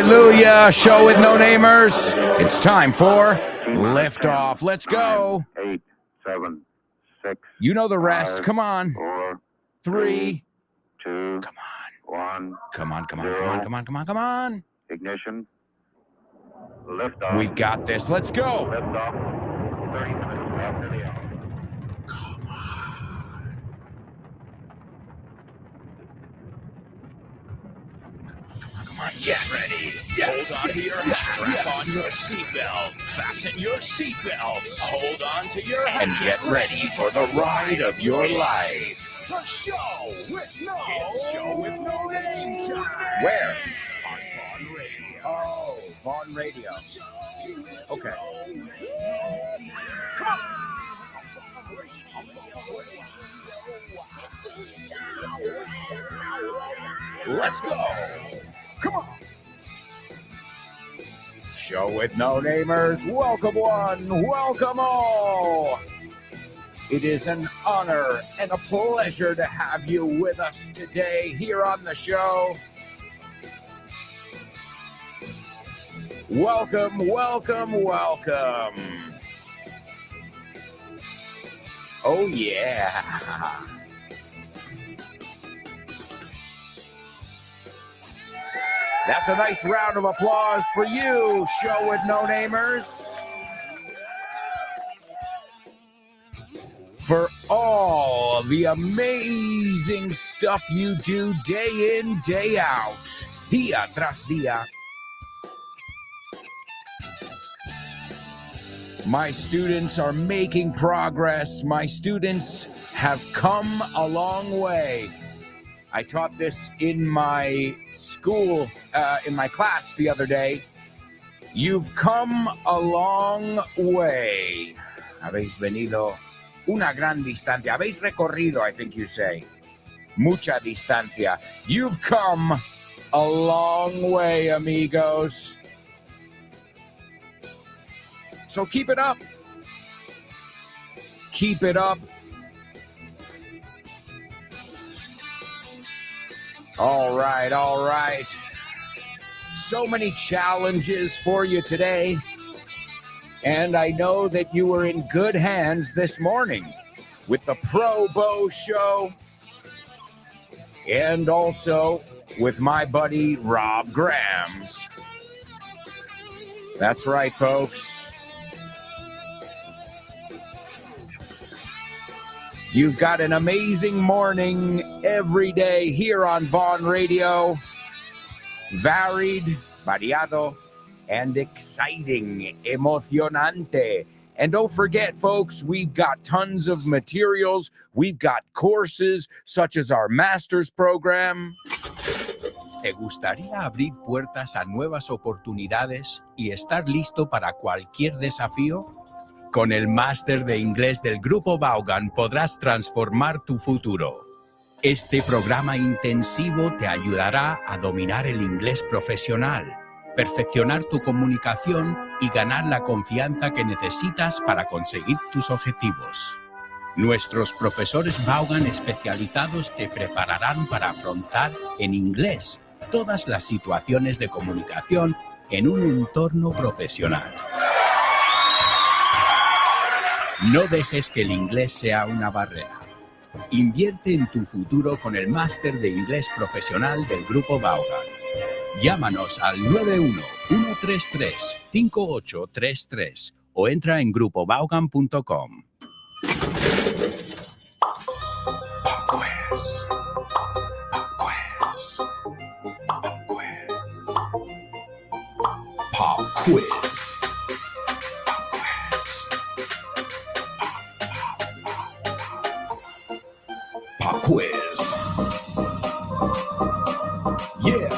Hallelujah! Show with no namers. It's time for liftoff. Let's go. 8, 7, 6. You know the rest. 5, Come on. 4, 3. 2. Come on. 1. Come on. Come on. Come on. Come on. Come on. Come on. Ignition. Liftoff. We've got this. Let's go. Liftoff. 30 minutes after the hour. Come on. Come on. Yes. Ready. Yes. Hold on to your hat. Strap on your seatbelt. Fasten your seatbelts. Hold on to your hat. And get ready for the ride of your life. The show with no. It's show with no name time. Where? On Vaughn Radio. Oh, Vaughn Radio. Okay. Come on. Let's go. Come on. Show with no namers. Welcome one, welcome all. It is an honor and a pleasure to have you with us today here on the show. Welcome, welcome, welcome. Oh, yeah. That's a nice round of applause for you, Show with No Namers. For all the amazing stuff you do day in, day out. Día tras día. My students are making progress. My students have come a long way. I taught this in my school, in my class the other day. You've come a long way. Habéis venido una gran distancia. Habéis recorrido, I think you say. Mucha distancia. You've come a long way, amigos. So keep it up. Keep it up. All right, all right. So many challenges for you today. And I know that you were in good hands this morning with the Pro Bow Show and also with my buddy Rob Grams. That's right, folks. You've got an amazing morning every day here on Vaughn Radio. Varied, variado, and exciting, emocionante. And don't forget, folks, we've got tons of materials. We've got courses such as our master's program. ¿Te gustaría abrir puertas a nuevas oportunidades y estar listo para cualquier desafío? Con el máster de inglés del Grupo Vaughan podrás transformar tu futuro. Este programa intensivo te ayudará a dominar el inglés profesional, perfeccionar tu comunicación y ganar la confianza que necesitas para conseguir tus objetivos. Nuestros profesores Vaughan especializados te prepararán para afrontar en inglés todas las situaciones de comunicación en un entorno profesional. No dejes que el inglés sea una barrera. Invierte en tu futuro con el máster de inglés profesional del Grupo Vaughan. Llámanos al 91-133-5833 o entra en grupovaughan.com. Pop quiz. Pop quiz. Yeah.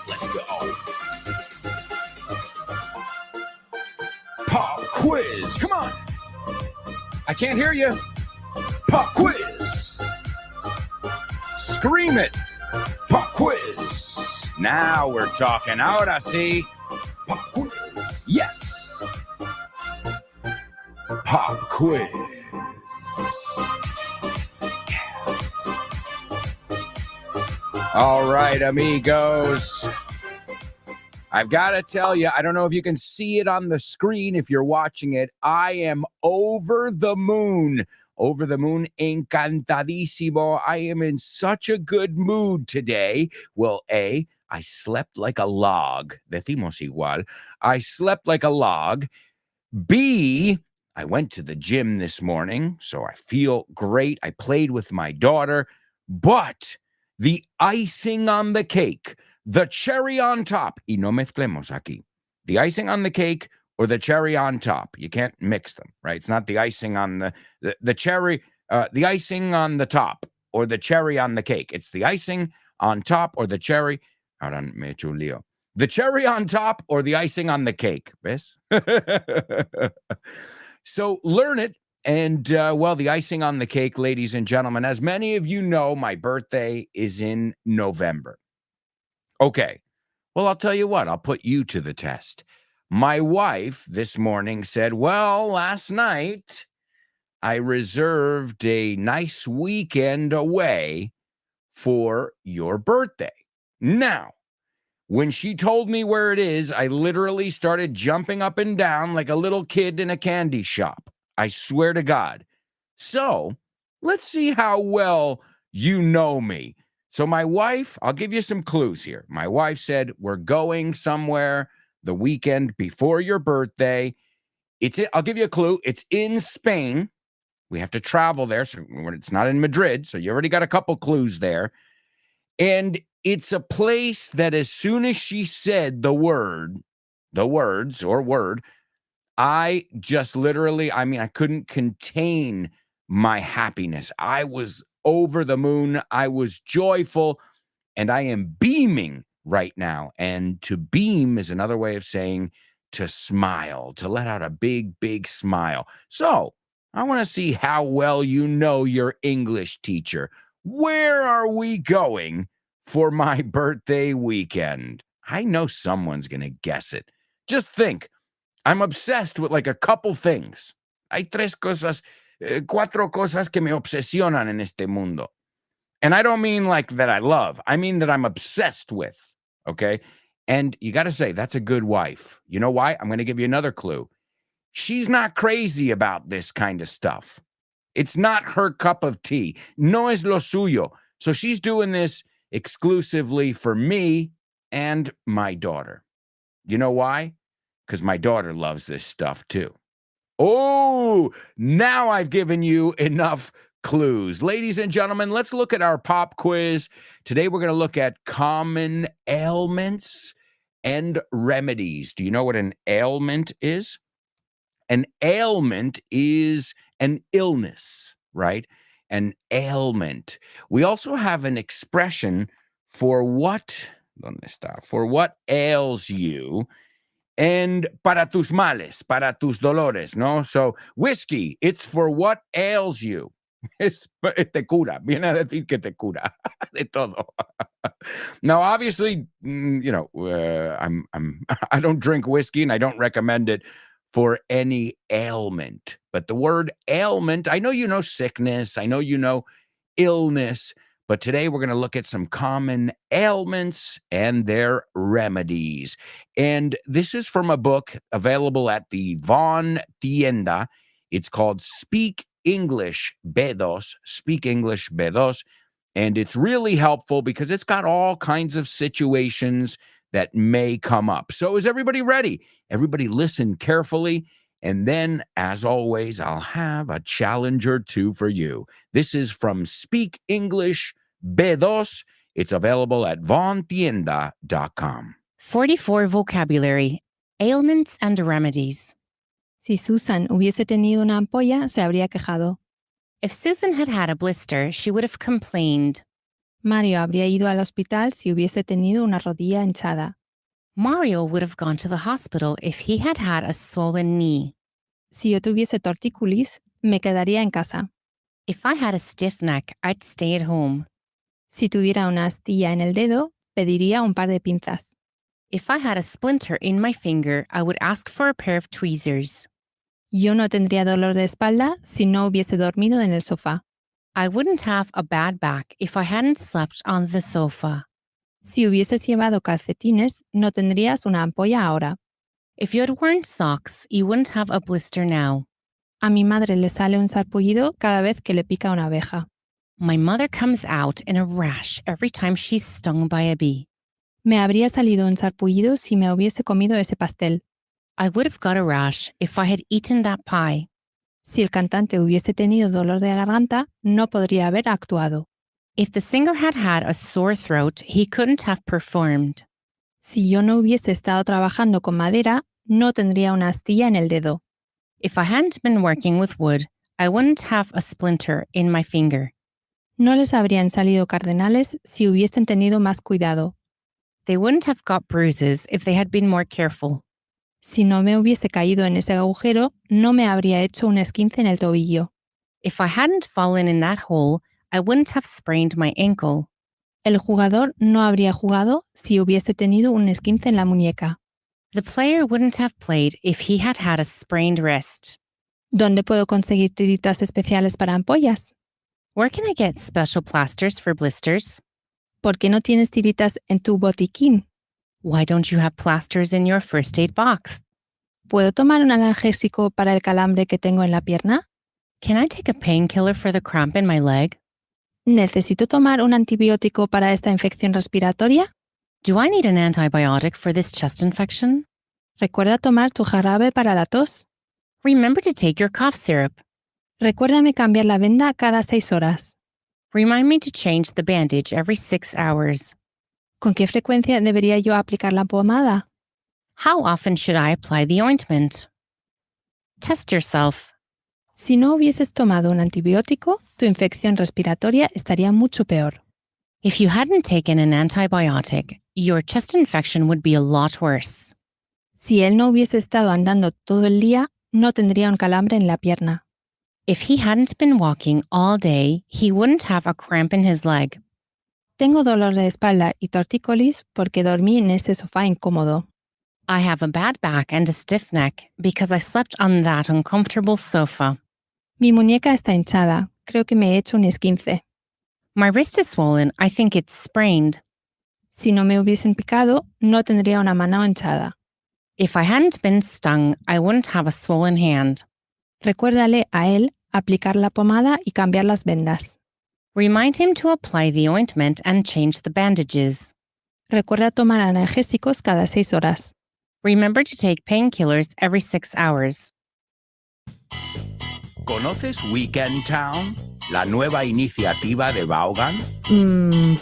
Let's go. Pop quiz. Come on. I can't hear you. Pop quiz. Scream it. Pop quiz. Now we're talking. Ahora sí. Pop quiz. Yes. Pop quiz. All right, amigos. I've got to tell you, I don't know if you can see it on the screen if you're watching it. I am over the moon. Over the moon, encantadísimo. I am in such a good mood today. Well, A, I slept like a log. Decimos igual. I slept like a log. B, I went to the gym this morning, so I feel great. I played with my daughter. But the icing on the cake, the cherry on top, y no mezclemos aquí, the icing on the cake or the cherry on top. You can't mix them, right? It's not the icing on the cherry, the icing on the top or the cherry on the cake. It's the icing on top or the cherry. Ahora me echo un lío. The cherry on top or the icing on the cake. ¿Ves? So learn it. And, well, the icing on the cake, ladies and gentlemen, as many of you know, my birthday is in November. Okay. Well, I'll tell you what, I'll put you to the test. My wife this morning said, well, last night I reserved a nice weekend away for your birthday. Now, when she told me where it is, I literally started jumping up and down like a little kid in a candy shop. I swear to God. So let's see how well you know me. So my wife, I'll give you some clues here. My wife said, we're going somewhere the weekend before your birthday. I'll give you a clue. It's in Spain. We have to travel there. So it's not in Madrid. So you already got a couple clues there. And it's a place that as soon as she said the word, I just literally, I couldn't contain my happiness. I was over the moon. I was joyful, and I am beaming right now. And to beam is another way of saying to smile, to let out a big, big smile. So I want to see how well you know your English teacher. Where are we going for my birthday weekend? I know someone's going to guess it. Just think. I'm obsessed with like a couple things. Hay cuatro cosas que me obsesionan en este mundo. And I don't mean like that I love. I mean that I'm obsessed with, okay? And you got to say, that's a good wife. You know why? I'm going to give you another clue. She's not crazy about this kind of stuff. It's not her cup of tea. No es lo suyo. So she's doing this exclusively for me and my daughter. You know why? Because my daughter loves this stuff too. Oh, now I've given you enough clues. Ladies and gentlemen, let's look at our pop quiz. Today we're going to look at common ailments and remedies. Do you know what an ailment is? An ailment is an illness, right? An ailment. We also have an expression for what ails you. And para tus males, para tus dolores, ¿no? So, whiskey, it's for what ails you. Te cura. Viene a decir que te cura de todo. Now, obviously, I don't drink whiskey and I don't recommend it for any ailment. But the word ailment, I know you know sickness, I know you know illness, but today we're going to look at some common ailments and their remedies. And this is from a book available at the Von Tienda. It's called Speak English B2, Speak English B2. And it's really helpful because it's got all kinds of situations that may come up. So is everybody ready? Everybody listen carefully. And then, as always, I'll have a challenge or two for you. This is from Speak English B2. It's available at vontienda.com. 44 vocabulary, ailments and remedies. Si Susan hubiese tenido una ampolla, se habría quejado. If Susan had had a blister, she would have complained. Mario habría ido al hospital si hubiese tenido una rodilla hinchada. Mario would have gone to the hospital if he had had a swollen knee. Si yo tuviese tortícolis, me quedaría en casa. If I had a stiff neck, I'd stay at home. Si tuviera una astilla en el dedo, pediría un par de pinzas. If I had a splinter in my finger, I would ask for a pair of tweezers. Yo no tendría dolor de espalda si no hubiese dormido en el sofá. I wouldn't have a bad back if I hadn't slept on the sofa. Si hubieses llevado calcetines, no tendrías una ampolla ahora. If you had worn socks, you wouldn't have a blister now. A mi madre le sale un sarpullido cada vez que le pica una abeja. My mother comes out in a rash every time she's stung by a bee. Me habría salido un sarpullido si me hubiese comido ese pastel. I would have got a rash if I had eaten that pie. Si el cantante hubiese tenido dolor de garganta, no podría haber actuado. If the singer had had a sore throat, he couldn't have performed. Si yo no hubiese estado trabajando con madera, no tendría una astilla en el dedo. If I hadn't been working with wood, I wouldn't have a splinter in my finger. No les habrían salido cardenales si hubiesen tenido más cuidado. They wouldn't have got bruises if they had been more careful. Si no me hubiese caído en ese agujero, no me habría hecho un esguince en el tobillo. If I hadn't fallen in that hole, I wouldn't have sprained my ankle. El jugador no habría jugado si hubiese tenido un esguince en la muñeca. The player wouldn't have played if he had had a sprained wrist. ¿Dónde puedo conseguir tiritas especiales para ampollas? Where can I get special plasters for blisters? ¿Por qué no tienes tiritas en tu botiquín? Why don't you have plasters in your first aid box? ¿Puedo tomar un analgésico para el calambre que tengo en la pierna? Can I take a painkiller for the cramp in my leg? ¿Necesito tomar un antibiótico para esta infección respiratoria? Do I need an antibiotic for this chest infection? Recuerda tomar tu jarabe para la tos. Remember to take your cough syrup. Recuérdame cambiar la venda cada 6 horas. Remind me to change the bandage every 6 hours. ¿Con qué frecuencia debería yo aplicar la pomada? How often should I apply the ointment? Test yourself. Si no hubieses tomado un antibiótico, tu infección respiratoria estaría mucho peor. If you hadn't taken an antibiotic, your chest infection would be a lot worse. Si él no hubiese estado andando todo el día, no tendría un calambre en la pierna. If he hadn't been walking all day, he wouldn't have a cramp in his leg. Tengo dolor de espalda y tortícolis porque dormí en ese sofá incómodo. I have a bad back and a stiff neck because I slept on that uncomfortable sofa. Mi muñeca está hinchada. Creo que me he hecho un esguince. My wrist is swollen. I think it's sprained. Si no me hubiesen picado, no tendría una mano hinchada. If I hadn't been stung, I wouldn't have a swollen hand. Recuérdale a él aplicar la pomada y cambiar las vendas. Remind him to apply the ointment and change the bandages. Recuerda tomar analgésicos cada 6 horas. Remember to take painkillers every 6 hours. ¿Conoces Weekend Town? La nueva iniciativa de Vaughan.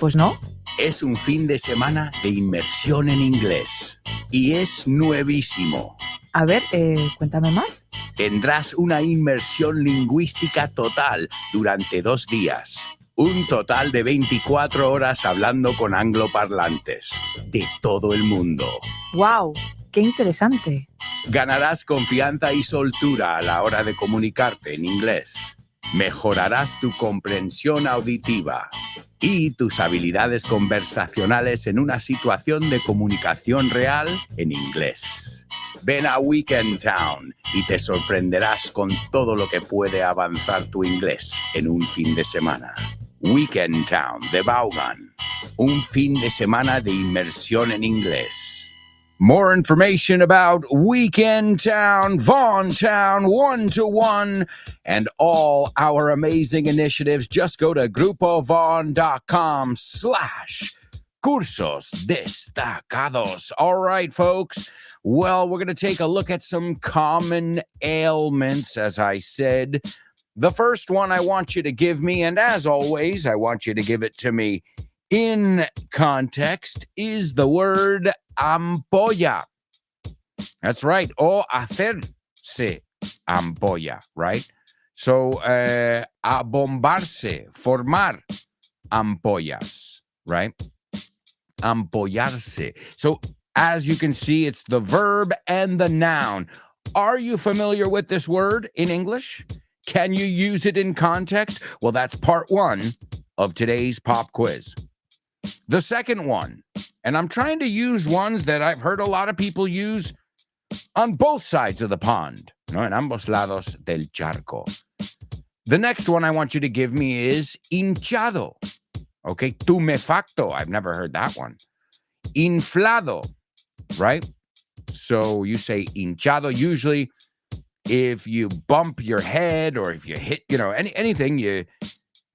Pues no. Es un fin de semana de inmersión en inglés. Y es nuevísimo. A ver, cuéntame más. Tendrás una inmersión lingüística total durante 2 días. Un total de 24 horas hablando con angloparlantes de todo el mundo. ¡Wow! ¡Qué interesante! Ganarás confianza y soltura a la hora de comunicarte en inglés. Mejorarás tu comprensión auditiva y tus habilidades conversacionales en una situación de comunicación real en inglés. Ven a Weekend Town y te sorprenderás con todo lo que puede avanzar tu inglés en un fin de semana. Weekend Town de Vaughan. Un fin de semana de inmersión en inglés. More information about Weekend Town, Vaughan Town, 1-to-1, and all our amazing initiatives. Just go to grupovaughan.com/cursos destacados. All right, folks. Well, we're going to take a look at some common ailments, as I said. The first one I want you to give me, and as always, I want you to give it to me in context, is the word ampolla. That's right. O hacerse ampolla, right? So, abombarse, formar ampollas, right? Ampollarse. So, as you can see, it's the verb and the noun. Are you familiar with this word in English? Can you use it in context? Well, that's part 1 of today's pop quiz. The second one, and I'm trying to use ones that I've heard a lot of people use on both sides of the pond, en ambos lados del charco. The next one I want you to give me is hinchado. Okay, tumefacto. I've never heard that one. Inflado, right? So you say hinchado. Usually, if you bump your head or if you hit, anything,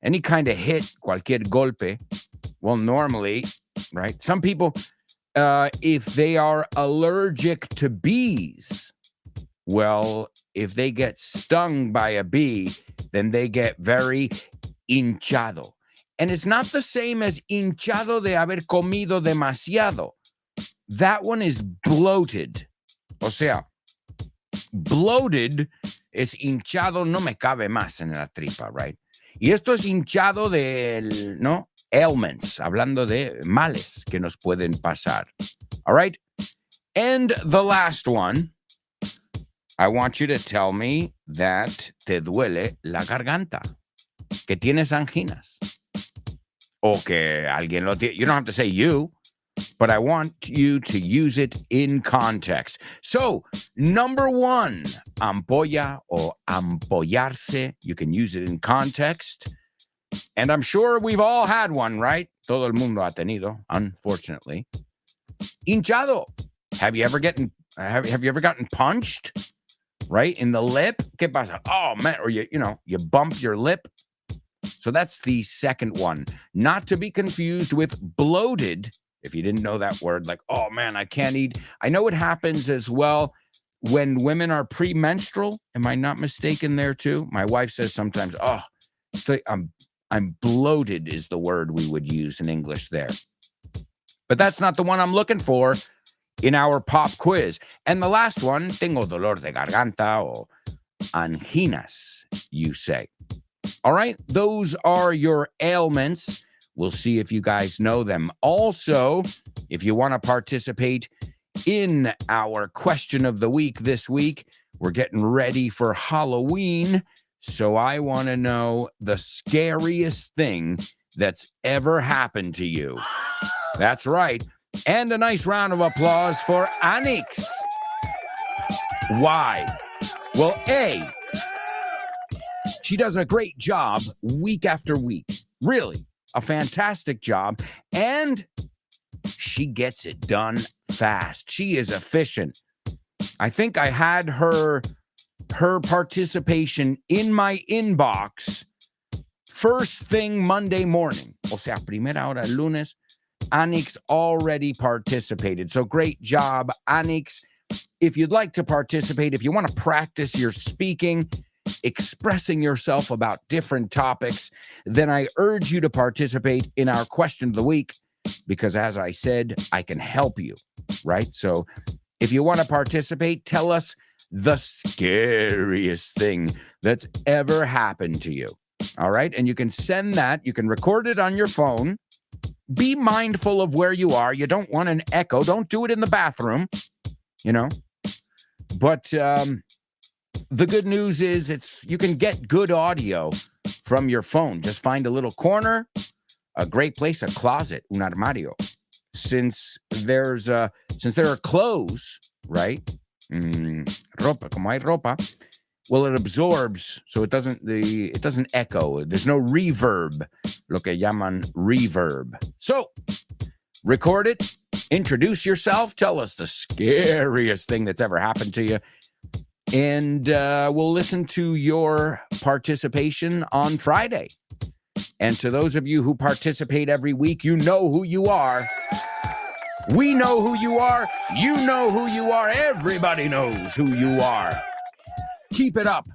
any kind of hit, cualquier golpe. Well, normally, right? Some people, if they are allergic to bees, well, if they get stung by a bee, then they get very hinchado. And it's not the same as hinchado de haber comido demasiado. That one is bloated. O sea, bloated es hinchado, no me cabe más en la tripa, right? Y esto es hinchado de, ¿no? Ailments, hablando de males que nos pueden pasar. All right? And the last one, I want you to tell me that te duele la garganta, que tienes anginas, o que alguien lo tiene. You don't have to say you, but I want you to use it in context. So, number one, ampolla or ampollarse. You can use it in context. And I'm sure we've all had one, right? Todo el mundo ha tenido, unfortunately. Hinchado. Have you ever gotten punched? Right? In the lip? ¿Qué pasa? Oh, man. Or you bump your lip. So that's the second one. Not to be confused with bloated. If you didn't know that word, like, oh, man, I can't eat. I know it happens as well when women are premenstrual. Am I not mistaken there, too? My wife says sometimes, oh, I'm bloated is the word we would use in English there. But that's not the one I'm looking for in our pop quiz. And the last one, tengo dolor de garganta o anginas, you say. All right, those are your ailments. We'll see if you guys know them. Also, if you want to participate in our question of the week this week, we're getting ready for Halloween. So I want to know the scariest thing that's ever happened to you. That's right. And a nice round of applause for Anix. Why? Well, A, she does a great job week after week. Really, a fantastic job. And she gets it done fast. She is efficient. I think I had her participation in my inbox first thing Monday morning. O sea, primera hora el lunes. Anix already participated. So great job, Anix. If you'd like to participate, if you want to practice your speaking, expressing yourself about different topics, then I urge you to participate in our question of the week, because as I said, I can help you, right? So if you want to participate, tell us the scariest thing that's ever happened to you, all right? And you can send that, you can record it on your phone. Be mindful of where you are. You don't want an echo. Don't do it in the bathroom, But the good news is you can get good audio from your phone. Just find a little corner, a great place, a closet, un armario. Since there are clothes, right? Ropa, como hay ropa. Well, it absorbs, so it doesn't echo. There's no reverb, lo que llaman reverb. So, record it, introduce yourself, tell us the scariest thing that's ever happened to you, and we'll listen to your participation on Friday. And to those of you who participate every week, you know who you are. We know who you are. You know who you are. Everybody knows who you are. Keep it up.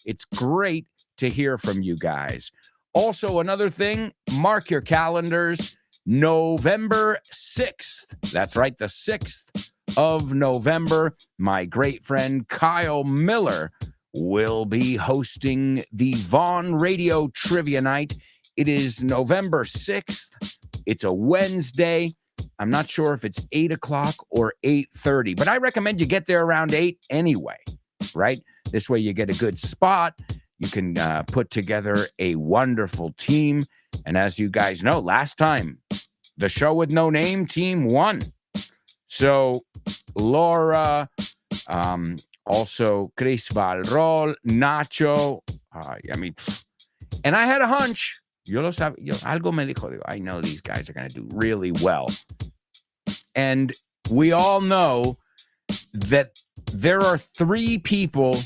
It's great to hear from you guys. Also, another thing, mark your calendars, November 6th. That's right, the 6th of November. My great friend Kyle Miller will be hosting the Vaughn Radio Trivia Night. It is November 6th. It's a Wednesday. I'm not sure if it's 8 o'clock or 8:30, but I recommend you get there around 8 anyway, right? This way you get a good spot. You can put together a wonderful team. And as you guys know, last time, the show with no name team won. So Laura, also Chris Valrol, Nacho, And I had a hunch. Algo me dijo, I know these guys are going to do really well. And we all know that there are 3 people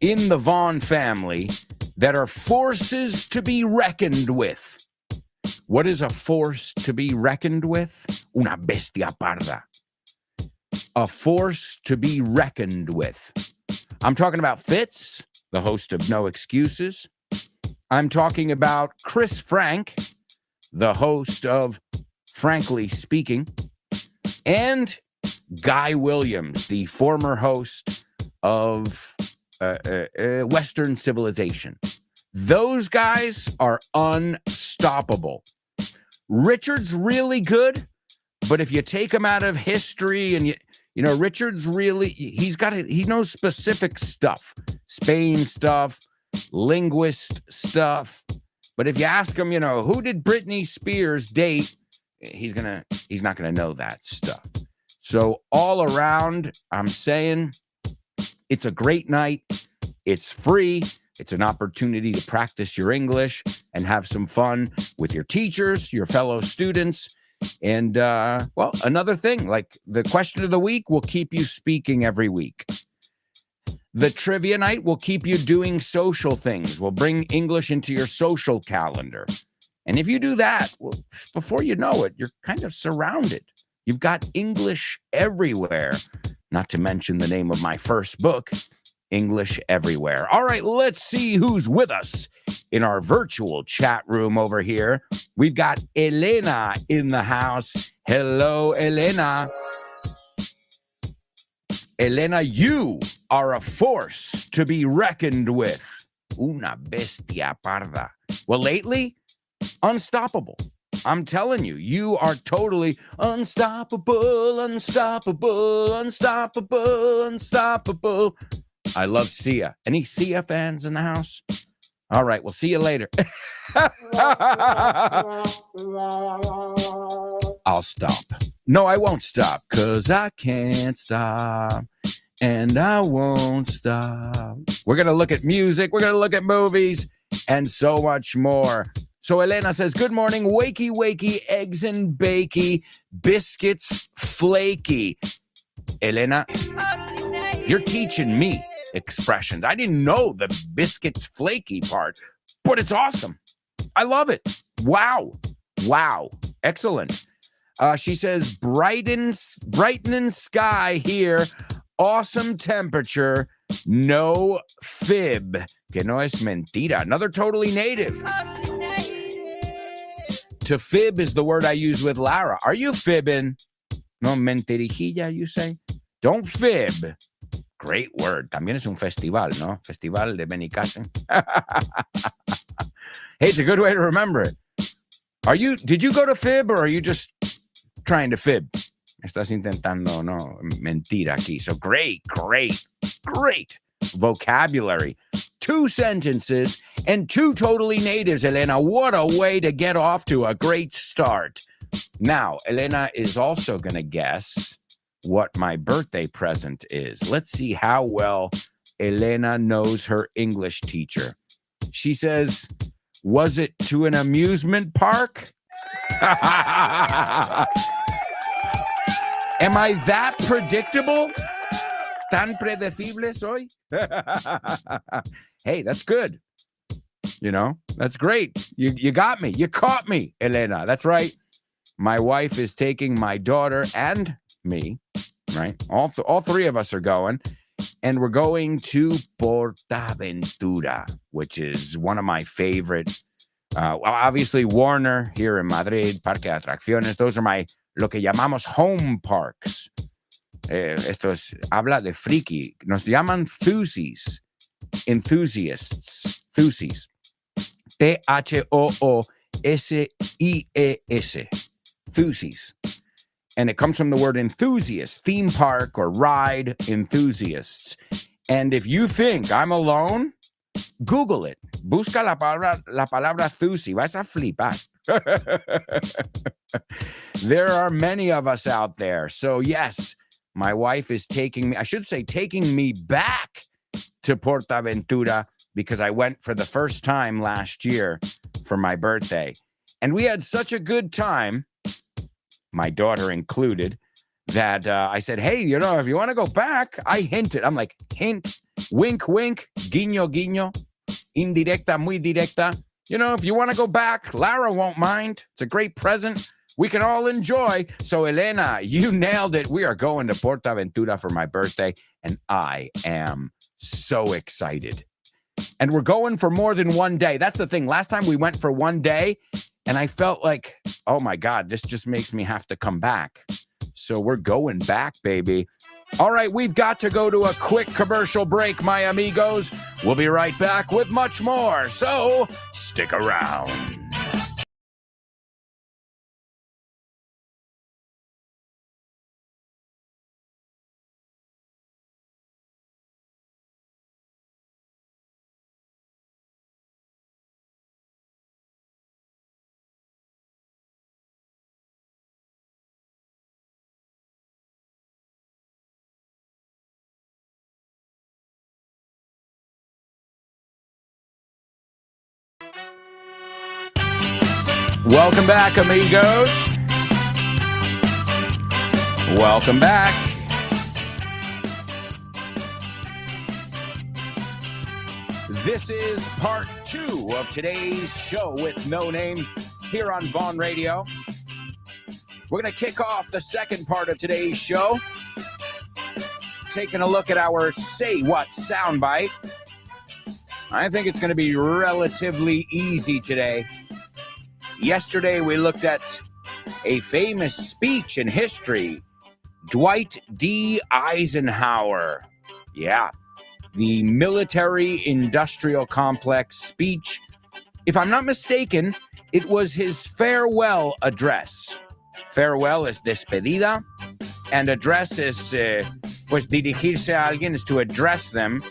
in the Vaughn family that are forces to be reckoned with. What is a force to be reckoned with? Una bestia parda. A force to be reckoned with. I'm talking about Fitz, the host of No Excuses. I'm talking about Chris Frank, the host of Frankly Speaking, and Guy Williams, the former host of Western Civilization. Those guys are unstoppable. Richard's really good, but if you take him out of history and you know, Richard's really, he knows specific stuff, Spain stuff, linguist stuff. But if you ask him, you know, who did Britney Spears date? He's not gonna know that stuff. So all around, I'm saying it's a great night. It's free. It's an opportunity to practice your English and have some fun with your teachers, your fellow students. And, well, another thing, like the question of the week will keep you speaking every week. The trivia night will keep you doing social things. We'll bring English into your social calendar. And if you do that, well, before you know it, you're kind of surrounded. You've got English everywhere, not to mention the name of my first book, English Everywhere. All right, let's see who's with us in our virtual chat room over here. We've got Elena in the house. Hello, Elena. Elena, you are a force to be reckoned with. Una bestia parda. Well, lately, unstoppable. I'm telling you, you are totally unstoppable, unstoppable, unstoppable, unstoppable. I love Sia. Any Sia fans in the house? All right, we'll see you later. I'll stop. No, I won't stop, because I can't stop, and I won't stop. We're going to look at music, we're going to look at movies, and so much more. So Elena says, good morning, wakey, wakey, eggs and bakey, biscuits flaky. Elena, you're teaching me expressions. I didn't know the biscuits flaky part, but it's awesome. I love it. Wow. Wow. Excellent. She says, brightening sky here. Awesome temperature. No fib. Que no es mentira. Another totally native. To fib is the word I use with Lara. Are you fibbing? No, mentirijilla, you say? Don't fib. Great word. También es un festival, ¿no? Festival de Benicassin. Hey, it's a good way to remember it. Did you go to fib, or are you just trying to fib? Estás intentando, no, mentira aquí. So great vocabulary. 2 sentences and 2 totally natives, Elena. What a way to get off to a great start. Now, Elena is also going to guess what my birthday present is. Let's see how well Elena knows her English teacher. She says, was it to an amusement park? Am I that predictable? ¿Tan predecible soy? Hey, that's good. You know, that's great. You got me. You caught me, Elena. That's right. My wife is taking my daughter and me, right? All 3 of us are going. And we're going to Portaventura, which is one of my favorite. Well, obviously, Warner here in Madrid, Parque de Atracciones. Those are lo que llamamos home parks. Esto habla de friki. Nos llaman enthusiasts. Thusies. T-H-O-O-S-I-E-S. Thusies. And it comes from the word enthusiast, theme park or ride enthusiasts. And if you think I'm alone, Google it. Busca la palabra thusi. Vas a flipar. There are many of us out there. So yes, my wife is taking me back to Portaventura because I went for the first time last year for my birthday. And we had such a good time, my daughter included, that I said, hey, if you want to go back, I hinted. I'm like, hint, wink, wink, guiño, guiño, indirecta, muy directa. If you want to go back, Lara won't mind. It's a great present. We can all enjoy. So, Elena, you nailed it. We are going to Portaventura for my birthday, and I am so excited. And we're going for more than one day. That's the thing. Last time we went for one day, and I felt like, oh my God, this just makes me have to come back. So we're going back, baby. All right, we've got to go to a quick commercial break, my amigos. We'll be right back with much more, so stick around. Welcome back, amigos. Welcome back. This is part 2 of today's show with No Name here on Vaughn Radio. We're going to kick off the second part of today's show, taking a look at our Say What soundbite. I think it's going to be relatively easy today. Yesterday, we looked at a famous speech in history, Dwight D. Eisenhower. Yeah, the military-industrial complex speech. If I'm not mistaken, it was his farewell address. Farewell is despedida, and address is, pues dirigirse a alguien is to address them.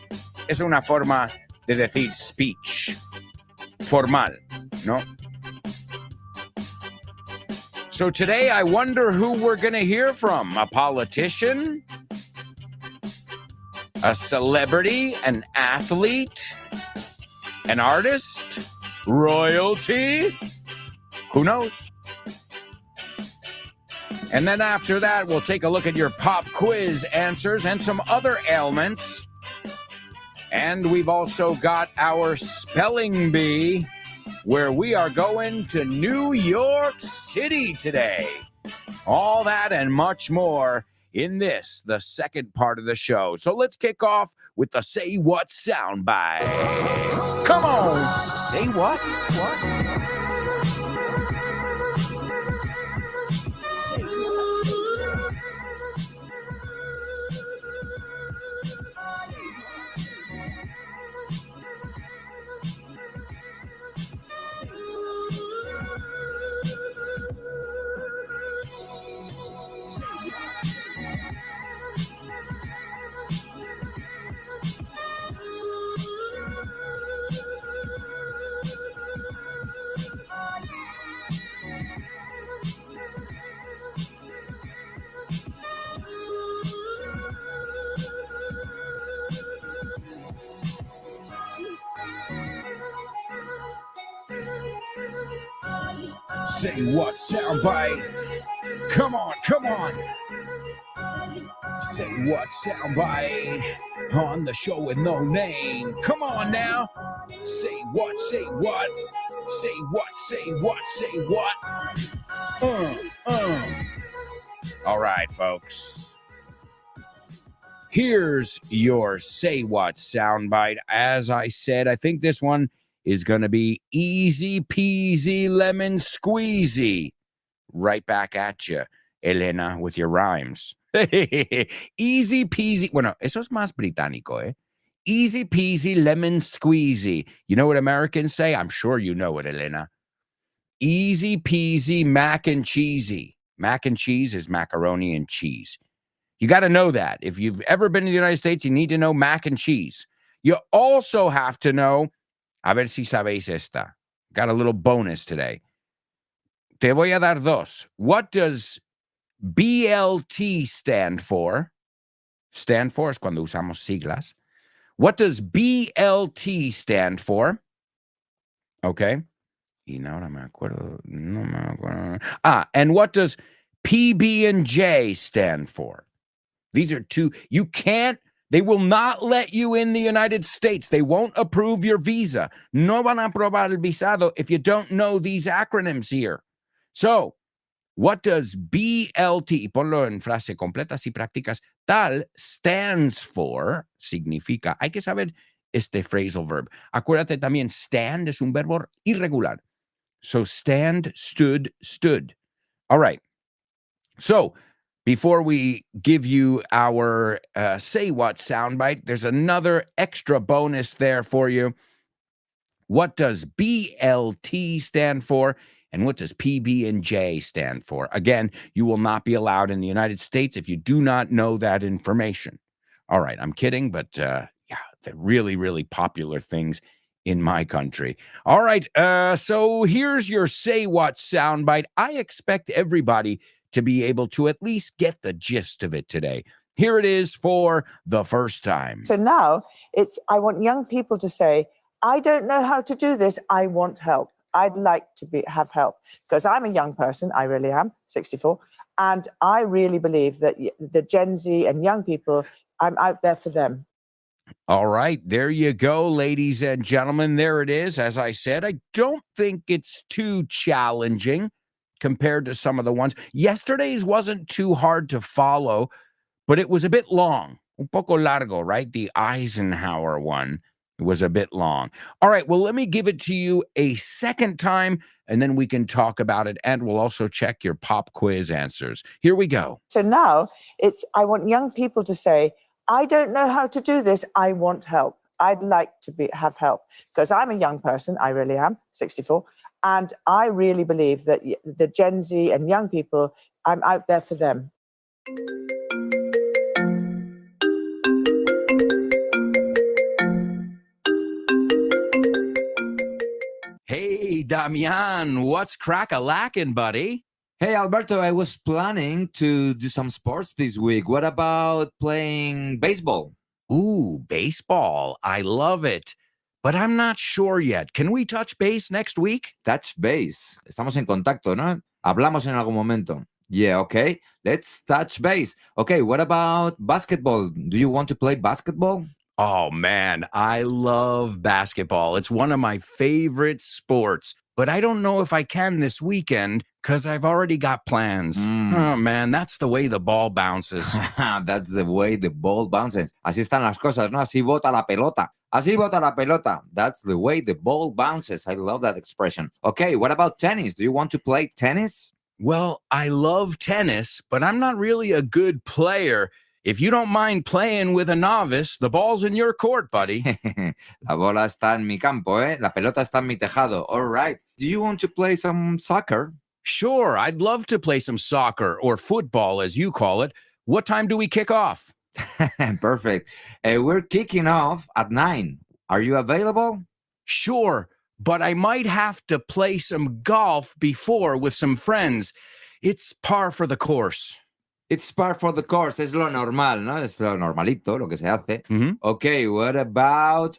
Es una forma de decir speech. Formal, ¿no? So today, I wonder who we're going to hear from. A politician? A celebrity? An athlete? An artist? Royalty? Who knows? And then after that, we'll take a look at your pop quiz answers and some other ailments. And we've also got our spelling bee, where we are going to New York City today. All that and much more in this, the second part of the show. So let's kick off with the Say What soundbite. Come on! Say what? What? Say what soundbite? Come on, come on. Say what soundbite on the show with no name. Come on now. Say what, say what. Say what, say what, say what. All right, folks. Here's your Say What soundbite. As I said, I think this one is going to be easy peasy lemon squeezy. Right back at you, Elena, with your rhymes. Easy peasy. Bueno, eso es más británico, eh? Easy peasy lemon squeezy. You know what Americans say? I'm sure you know it, Elena. Easy peasy mac and cheesy. Mac and cheese is macaroni and cheese. You got to know that. If you've ever been to the United States, you need to know mac and cheese. You also have to know, a ver si sabéis esta. Got a little bonus today. Te voy a dar dos. What does BLT stand for? Stand for es cuando usamos siglas. What does BLT stand for? Okay. Y ahora me acuerdo. No me acuerdo. And what does PB&J stand for? These are two. You can't. They will not let you in the United States. They won't approve your visa. No van a aprobar el visado if you don't know these acronyms here. So, what does BLT, ponlo en frase completa si practicas, tal stands for, significa, hay que saber este phrasal verb. Acuérdate también, stand es un verbo irregular. So, stand, stood, stood. All right. So, before we give you our Say What soundbite, there's another extra bonus there for you. What does BLT stand for? And what does PB&J stand for? Again, you will not be allowed in the United States if you do not know that information. All right, I'm kidding, but yeah, they're really, really popular things in my country. All right, so here's your Say What soundbite. I expect everybody to be able to at least get the gist of it today. Here it is for the first time. So now I want young people to say, I don't know how to do this. I want help. I'd like to have help because I'm a young person. I really am, 64. And I really believe that the Gen Z and young people, I'm out there for them. All right, there you go, ladies and gentlemen. There it is. As I said, I don't think it's too challenging compared to some of the ones. Yesterday's wasn't too hard to follow, but it was a bit long. Un poco largo, right? The Eisenhower one was a bit long. All right, well, let me give it to you a second time, and then we can talk about it, and we'll also check your pop quiz answers. Here we go. So now I want young people to say, I don't know how to do this. I want help. I'd like to have help because I'm a young person. I really am, 64. And I really believe that the Gen Z and young people, I'm out there for them. Hey, Damian, what's crack-a-lackin', buddy? Hey, Alberto, I was planning to do some sports this week. What about playing baseball? Ooh, baseball. I love it. But I'm not sure yet. Can we touch base next week? Touch base. Estamos en contacto, ¿no? Hablamos en algún momento. Yeah, okay. Let's touch base. Okay, what about basketball? Do you want to play basketball? Oh, man, I love basketball. It's one of my favorite sports. But I don't know if I can this weekend because I've already got plans. Oh, man, that's the way the ball bounces. That's the way the ball bounces. Así están las cosas, ¿no? Así bota la pelota. Así bota la pelota. That's the way the ball bounces. I love that expression. Okay, what about tennis? Do you want to play tennis? Well, I love tennis, but I'm not really a good player. If you don't mind playing with a novice, the ball's in your court, buddy. La bola está en mi campo, ¿eh? La pelota está en mi tejado. All right. Do you want to play some soccer? Sure, I'd love to play some soccer or football, as you call it. What time do we kick off? Perfect. We're kicking off at 9. Are you available? Sure, but I might have to play some golf before with some friends. It's par for the course. It's par for the course. Es lo normal, ¿no? Es lo normalito, lo que se hace. Okay, what about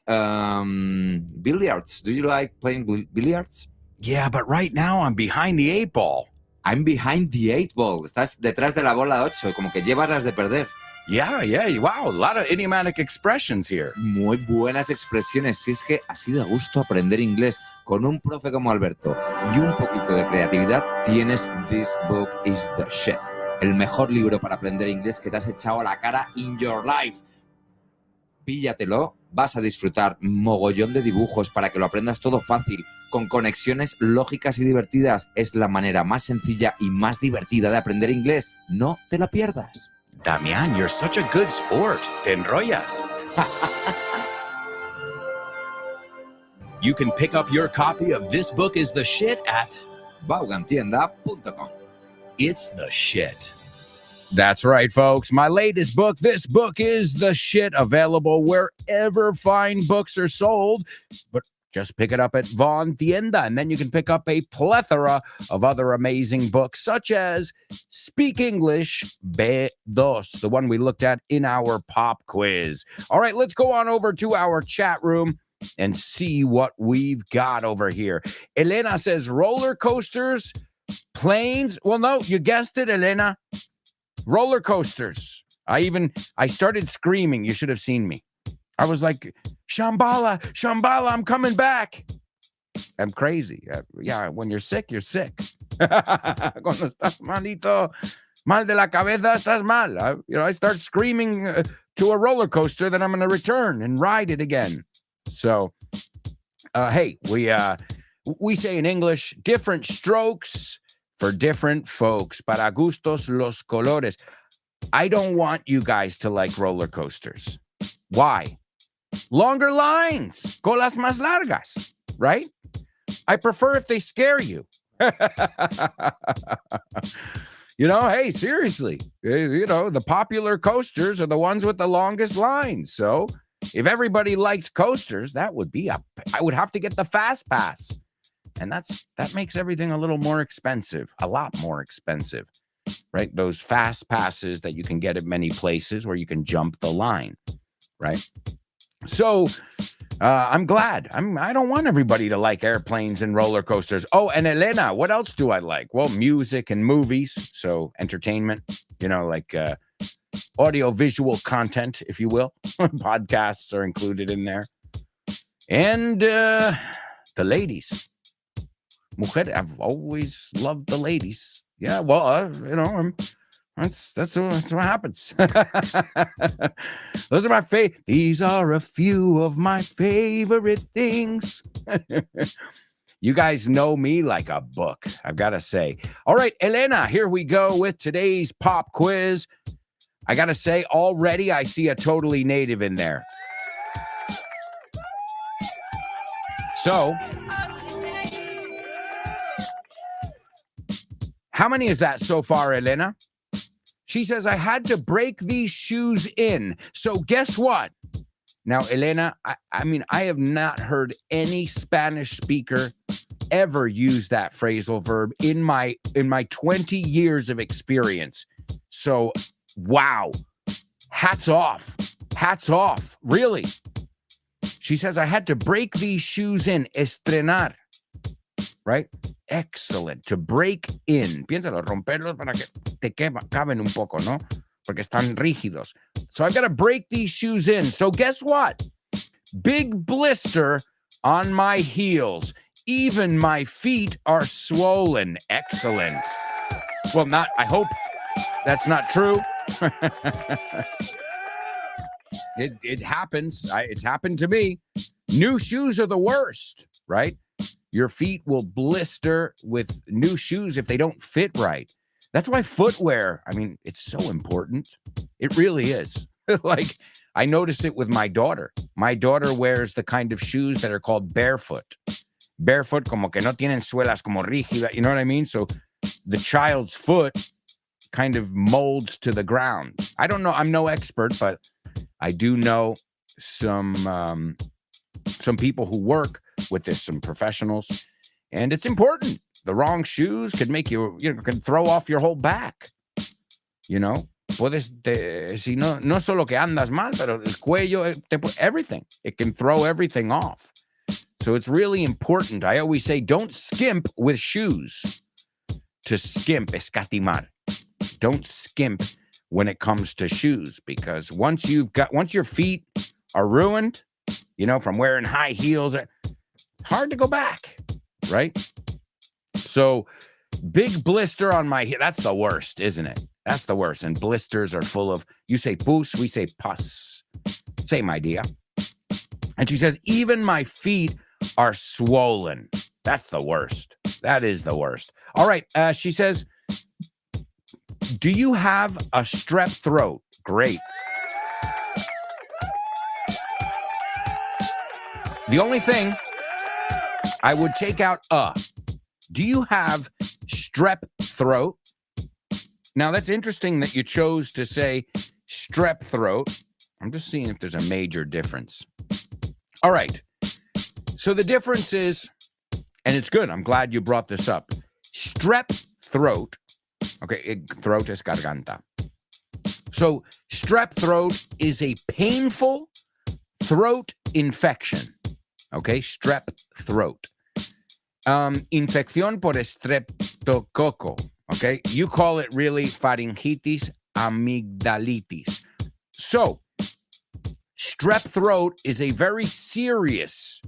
billiards? Do you like playing billiards? Yeah, but right now I'm behind the 8 ball. I'm behind the 8 ball. Estás detrás de la bola 8, como que llevas las de perder. Yeah. Wow, a lot of idiomatic expressions here. Muy buenas expresiones. Si es que así de gusto aprender inglés con un profe como Alberto y un poquito de creatividad, tienes This Book is the Shit. El mejor libro para aprender inglés que te has echado a la cara in your life. Píllatelo, vas a disfrutar mogollón de dibujos para que lo aprendas todo fácil, con conexiones lógicas y divertidas. Es la manera más sencilla y más divertida de aprender inglés. No te la pierdas. Damian, you're such a good sport. Te enrollas. You can pick up your copy of This Book is the Shit at vaughantienda.com. It's the shit. That's right, folks. My latest book, This Book is the Shit, available wherever fine books are sold. But Just pick it up at Von Tienda, and then you can pick up a plethora of other amazing books, such as Speak English B2, the one we looked at in our pop quiz. All right, let's go on over to our chat room and see what we've got over here. Elena says roller coasters, planes. Well, no, you guessed it, Elena. Roller coasters. I started screaming. You should have seen me. I was like, Shambhala, I'm coming back. I'm crazy. Yeah, when you're sick, you're sick. Cuando estás malito, mal de la cabeza, estás mal. I start screaming to a roller coaster that I'm going to return and ride it again. So, hey, we say in English, different strokes for different folks. Para gustos los colores. I don't want you guys to like roller coasters. Why? Longer lines, colas más largas, right? I prefer if they scare you. Hey, seriously, the popular coasters are the ones with the longest lines. So if everybody liked coasters, I would have to get the fast pass. And that makes everything a little more expensive, a lot more expensive, right? Those fast passes that you can get at many places where you can jump the line, right? So I'm glad. I don't want everybody to like airplanes and roller coasters. Oh, and Elena, what else do I like? Well, music and movies. So entertainment, like audio-visual content, if you will. Podcasts are included in there. And the ladies. Mujer, I've always loved the ladies. Yeah, well, that's what happens. Those are my These are a few of my favorite things. You guys know me like a book, I've got to say. All right, Elena, here we go with today's pop quiz. I got to say, already I see a totally native in there. So, how many is that so far, Elena? She says, I had to break these shoes in. So guess what? Now, Elena, I have not heard any Spanish speaker ever use that phrasal verb in my 20 years of experience. So, wow. Hats off. Really. She says, I had to break these shoes in. Estrenar. Right? Excellent. To break in. Piénsalo, romperlos para que te caben un poco, ¿no? Porque están rígidos. So I've got to break these shoes in. So guess what? Big blister on my heels. Even my feet are swollen. Excellent. Well, I hope that's not true. It happens. It's happened to me. New shoes are the worst, right? Your feet will blister with new shoes if they don't fit right. That's why footwear, it's so important. It really is. Like, I notice it with my daughter. My daughter wears the kind of shoes that are called barefoot. Barefoot, como que no tienen suelas, como rígida, you know what I mean? So the child's foot kind of molds to the ground. I don't know. I'm no expert, but I do know some people who work with this, some professionals, and it's important. The wrong shoes could make can throw off your whole back. Puedes, si no solo que andas mal, pero el cuello, everything. It can throw everything off. So it's really important. I always say, don't skimp with shoes. To skimp, escatimar. Don't skimp when it comes to shoes, because once your feet are ruined, from wearing high heels, hard to go back, right? So big blister on my heel. That's the worst, isn't it? That's the worst. And blisters are full of, you say pus, we say pus. Same idea. And she says, even my feet are swollen. That's the worst. That is the worst. All right. She says, do you have a strep throat? Great. The only thing I would take out, do you have strep throat? Now, that's interesting that you chose to say strep throat. I'm just seeing if there's a major difference. All right. So the difference is, and it's good, I'm glad you brought this up. Strep throat, okay, throat is garganta. So strep throat is a painful throat infection, okay, strep throat. Infección por streptococo, okay? You call it really pharyngitis amygdalitis. So, strep throat is a very serious,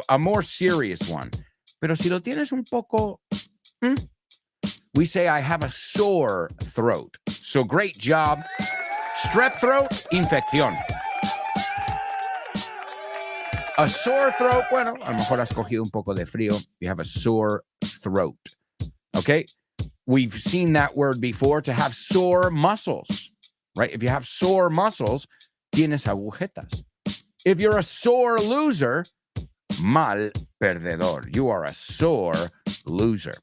a more serious one. Pero si lo tienes un poco, we say I have a sore throat. So great job. Strep throat, infección. A sore throat, bueno, a lo mejor has cogido un poco de frío. You have a sore throat. Okay? We've seen that word before, to have sore muscles, right? If you have sore muscles, tienes agujetas. If you're a sore loser, mal perdedor. You are a sore loser.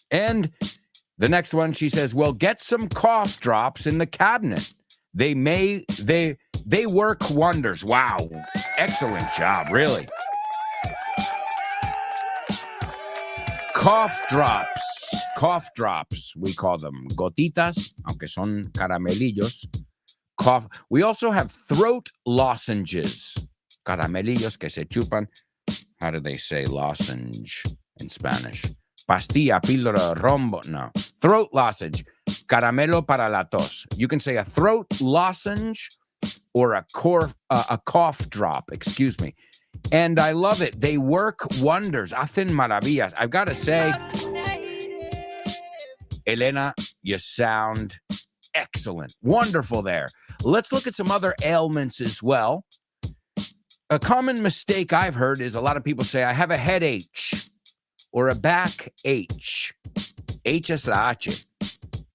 And the next one, she says, well, get some cough drops in the cabinet. They work wonders. Wow. Excellent job, really. Cough drops, we call them gotitas, aunque son caramelillos. Cough. We also have throat lozenges, caramelillos que se chupan. How do they say lozenge in Spanish? Pastilla, píldora, rombo. No. Throat lozenge, caramelo para la tos. You can say a throat lozenge or a cough drop, excuse me. And I love it. They work wonders. Hacen maravillas. I've got to say, Elena, you sound excellent. Wonderful there. Let's look at some other ailments as well. A common mistake I've heard is a lot of people say, I have a headache or a back H. H es la H.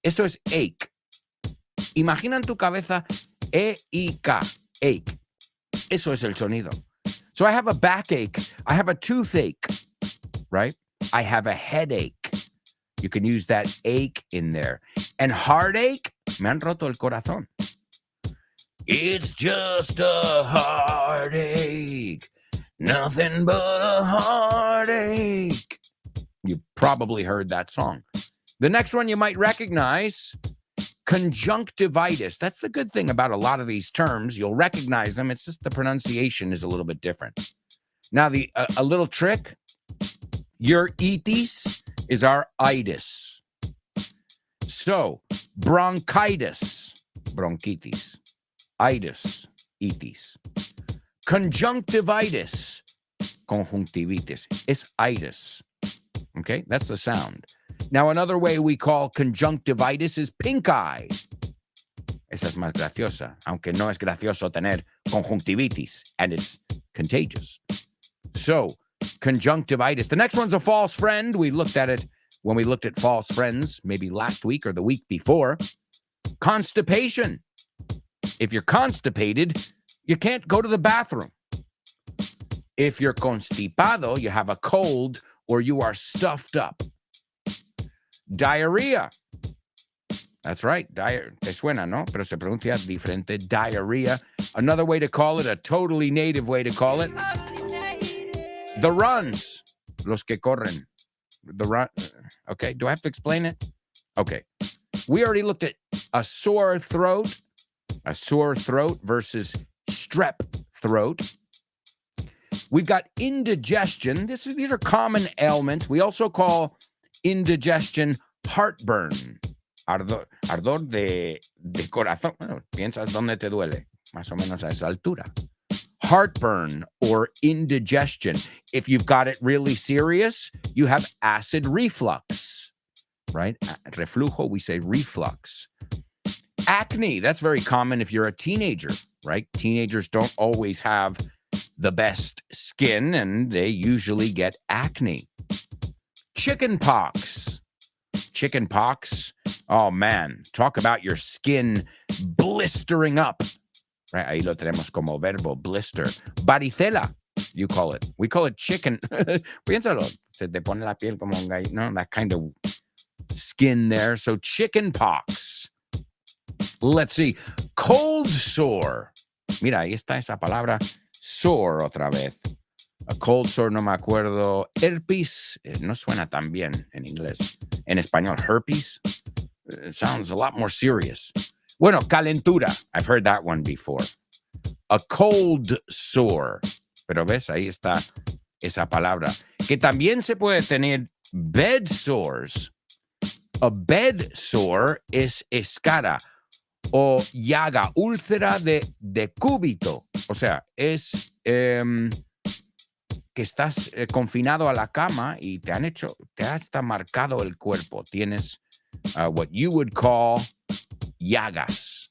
Esto es ache. Imagina en tu cabeza E-I-K, ache. Eso es el sonido. So I have a backache. I have a toothache, right? I have a headache. You can use that ache in there. And heartache, me han roto el corazón. It's just a heartache. Nothing but a heartache. You probably heard that song. The next one you might recognize, conjunctivitis. That's the good thing about a lot of these terms. You'll recognize them. It's just the pronunciation is a little bit different. Now, a little trick. Your itis is our itis. So, bronchitis, bronchitis. Itis, itis. Conjunctivitis, conjuntivitis. It's itis. Okay, that's the sound. Now, another way we call conjunctivitis is pink eye. Esa es más graciosa, aunque no es gracioso tener conjuntivitis, and it's contagious. So, conjunctivitis. The next one's a false friend. We looked at it when we looked at false friends, maybe last week or the week before. Constipation. If you're constipated, you can't go to the bathroom. If you're constipado, you have a cold or you are stuffed up. Diarrhea. That's right. Te suena, ¿no? Pero se pronuncia diferente. Diarrhea. Another way to call it, a totally native way to call it. The runs. Los que corren. The run. Okay. Do I have to explain it? Okay. We already looked at a sore throat versus strep throat. We've got indigestion. These are common ailments. We also call indigestion heartburn. Ardor de corazón. Bueno, piensas dónde te duele. Más o menos a esa altura. Heartburn or indigestion. If you've got it really serious, you have acid reflux, right? Reflujo, we say reflux. Acne, that's very common if you're a teenager, right? Teenagers don't always have the best skin, and they usually get acne. Chicken pox. Chicken pox. Oh, man. Talk about your skin blistering up. Right? Ahí lo tenemos como verbo, blister. Varicela, you call it. We call it chicken. Piénsalo. Se te pone la piel como un gallo, no? That kind of skin there. So chicken pox. Let's see. Cold sore. Mira, ahí está esa palabra sore otra vez. A cold sore, no me acuerdo. Herpes, no suena tan bien en inglés. En español, herpes, it sounds a lot more serious. Bueno, calentura. I've heard that one before. A cold sore. Pero ves, ahí está esa palabra. Que también se puede tener bed sores. A bed sore es escara o llaga, úlcera de cúbito. O sea, es que estás confinado a la cama y te ha hasta marcado el cuerpo. Tienes what you would call llagas.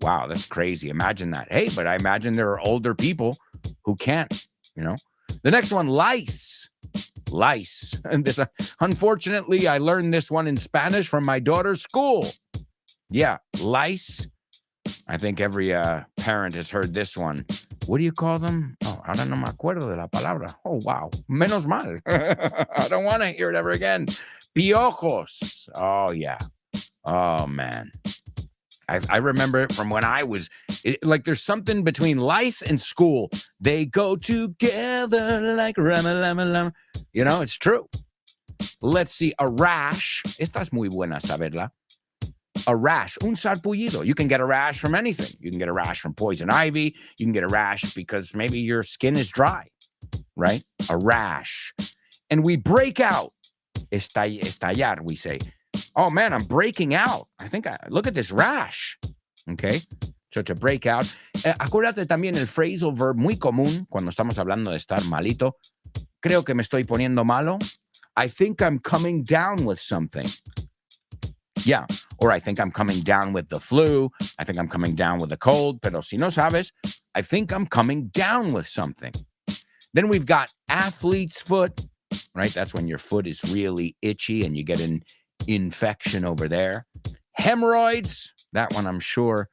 Wow, that's crazy. Imagine that. Hey, but I imagine there are older people who can't, you know. The next one, lice. Lice. And this, unfortunately, I learned this one in Spanish from my daughter's school. Yeah, lice. I think every parent has heard this one. What do you call them? Oh, ahora no me acuerdo de la palabra. Oh, wow. Menos mal. I don't want to hear it ever again. Piojos. Oh, yeah. Oh, man. I remember it from when I was, like there's something between lice and school. They go together like rama. You know, it's true. Let's see, a rash. Esta es muy buena saberla. A rash, un sarpullido. You can get a rash from anything. You can get a rash from poison ivy. You can get a rash because maybe your skin is dry, right? A rash. And we break out. Estallar, we say. Oh, man, I'm breaking out. Look at this rash. Okay? So to break out. Acuérdate también el phrasal verb muy común cuando estamos hablando de estar malito. Creo que me estoy poniendo malo. I think I'm coming down with something. Yeah. Or I think I'm coming down with the flu. I think I'm coming down with a cold. Pero si no sabes, I think I'm coming down with something. Then we've got athlete's foot, right? That's when your foot is really itchy and you get an infection over there. Hemorrhoids, that one I'm sure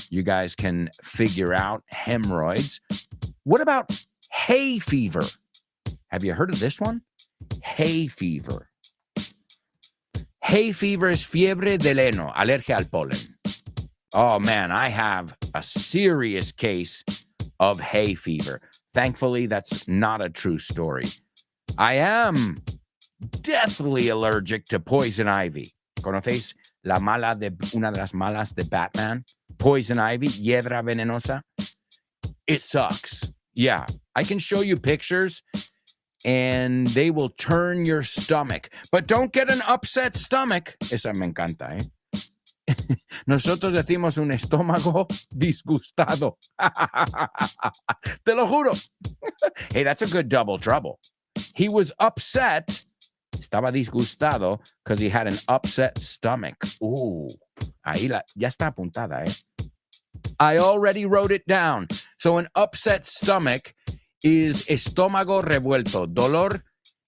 you guys can figure out. Hemorrhoids. What about hay fever? Have you heard of this one? Hay fever. Hay fever is fiebre del heno, alergia al polen. Oh man, I have a serious case of hay fever. Thankfully, that's not a true story. I am deathly allergic to poison ivy. ¿Conocéis una de las malas de Batman? Poison ivy, hiedra venenosa. It sucks. Yeah, I can show you pictures and they will turn your stomach. But don't get an upset stomach. Esa me encanta, ¿eh? Nosotros decimos un estómago disgustado. Te lo juro. Hey, that's a good double trouble. He was upset. Estaba disgustado because he had an upset stomach. Ooh, ahí ya está apuntada, ¿eh? I already wrote it down. So an upset stomach is estómago revuelto, dolor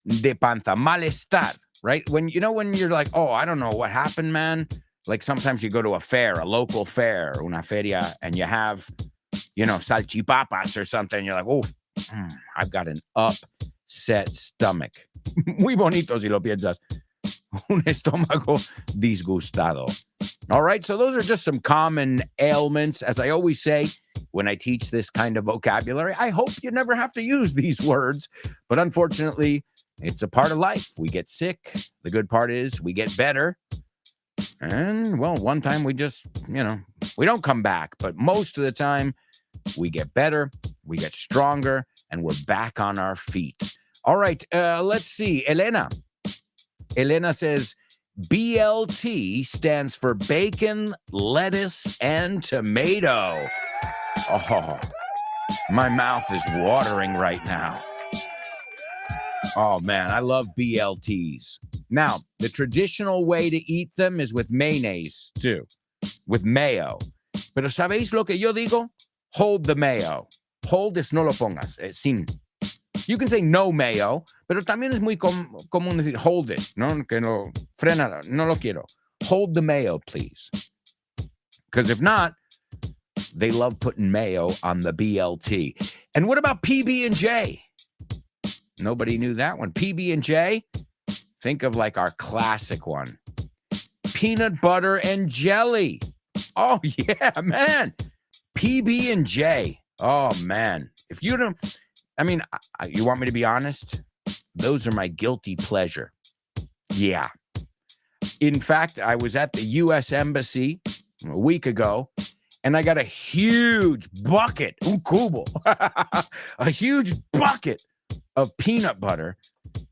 de panza, malestar, right? When you're like, oh, I don't know what happened, man. Like sometimes you go to a fair, a local fair, una feria, and you have, salchipapas or something. You're like, oh, I've got an upset stomach. Muy bonito si lo piensas. Un estómago disgustado. All right, so those are just some common ailments. As I always say, when I teach this kind of vocabulary, I hope you never have to use these words. But unfortunately, it's a part of life. We get sick. The good part is we get better. And, well, one time we just, we don't come back. But most of the time, we get better, we get stronger, and we're back on our feet. All right, let's see. Elena says, BLT stands for bacon, lettuce, and tomato. Oh, my mouth is watering right now. Oh, man, I love BLTs. Now, the traditional way to eat them is with mayonnaise, too, with mayo. Pero ¿sabéis lo que yo digo? Hold the mayo. Hold es no lo pongas, sin. You can say no mayo, pero también es muy común decir hold it, ¿no? Que no, frena, no lo quiero. Hold the mayo, please. Because if not, they love putting mayo on the BLT. And what about PB&J? Nobody knew that one. PB&J, think of like our classic one. Peanut butter and jelly. Oh, yeah, man. PB&J. Oh, man. If you don't... I mean, you want me to be honest? Those are my guilty pleasure. Yeah. In fact, I was at the U.S. Embassy a week ago, and I got a huge bucket, un cubo, a huge bucket of peanut butter.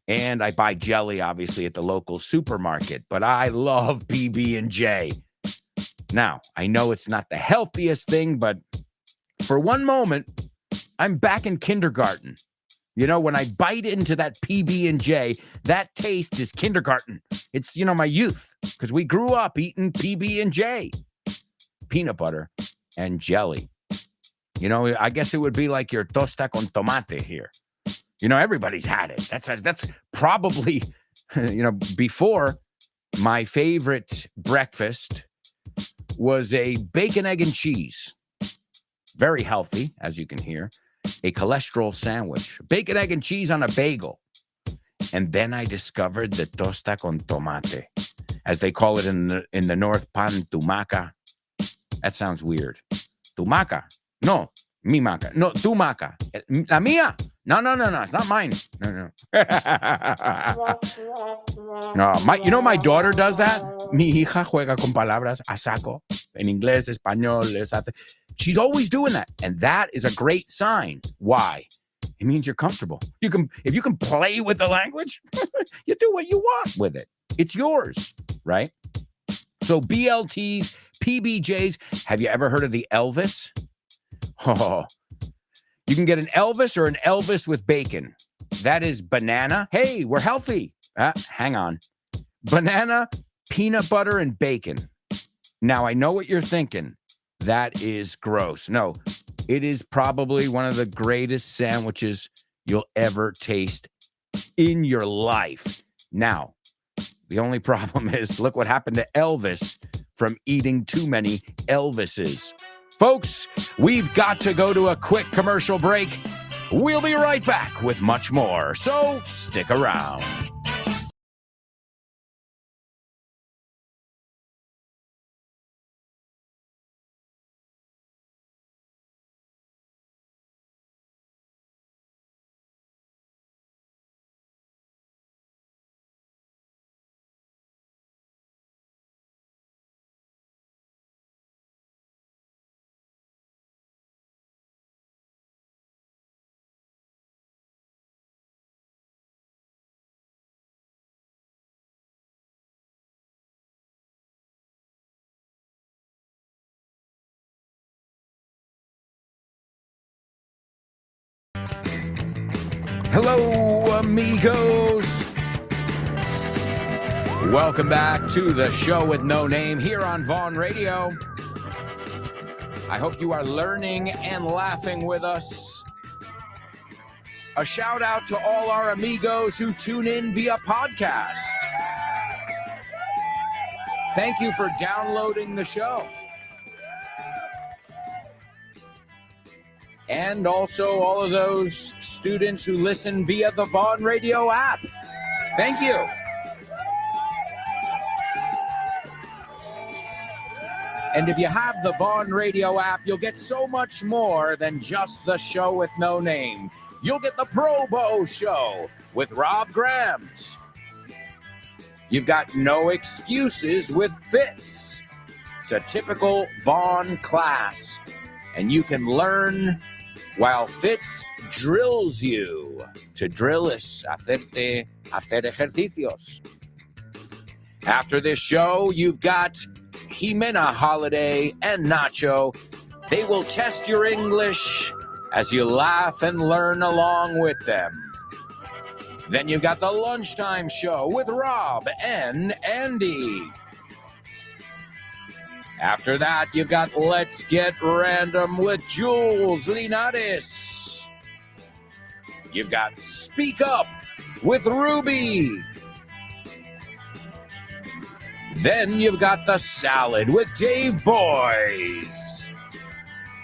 And I buy jelly, obviously, at the local supermarket, but I love PB&J. Now, I know it's not the healthiest thing, but for one moment, I'm back in kindergarten. You know, when I bite into that PB&J, that taste is kindergarten. It's, my youth, because we grew up eating PB&J, peanut butter and jelly. I guess it would be like your tosta con tomate here. Everybody's had it. That's probably, before my favorite breakfast was a bacon, egg, and cheese. Very healthy, as you can hear. A cholesterol sandwich, bacon, egg, and cheese on a bagel. And then I discovered the tosta con tomate, as they call it in the North, pan tumaca. That sounds weird. Tumaca. No, mi maca. No, tu maca. La mía. No, it's not mine. No. No, my daughter does that. Mi hija juega con palabras a saco. En inglés, español. She's always doing that. And that is a great sign. Why? It means you're comfortable. If you can play with the language, you do what you want with it. It's yours, right? So BLTs, PBJs. Have you ever heard of the Elvis? Oh, you can get an Elvis or an Elvis with bacon. That is banana. Hey, we're healthy. Hang on. Banana, peanut butter, and bacon. Now, I know what you're thinking. That is gross. No, it is probably one of the greatest sandwiches you'll ever taste in your life. Now, the only problem is, look what happened to Elvis from eating too many Elvises. Folks, we've got to go to a quick commercial break. We'll be right back with much more, so stick around. Hello, amigos. Welcome back to the show with no name here on Vaughn Radio. I hope you are learning and laughing with us. A shout out to all our amigos who tune in via podcast. Thank you for downloading the show. And also all of those students who listen via the Vaughn Radio app. Thank you. And if you have the Vaughn Radio app, you'll get so much more than just the show with no name. You'll get the Pro Bow Show with Rob Grams. You've got No Excuses with Fitz. It's a typical Vaughn class. And you can learn while Fitz drills you. To drill is hacer ejercicios. After this show, you've got Jimena Holiday and Nacho. They will test your English as you laugh and learn along with them. Then you've got the Lunchtime Show with Rob and Andy. After that, you've got Let's Get Random with Jules Linares. You've got Speak Up with Ruby. Then you've got The Salad with Dave Boys.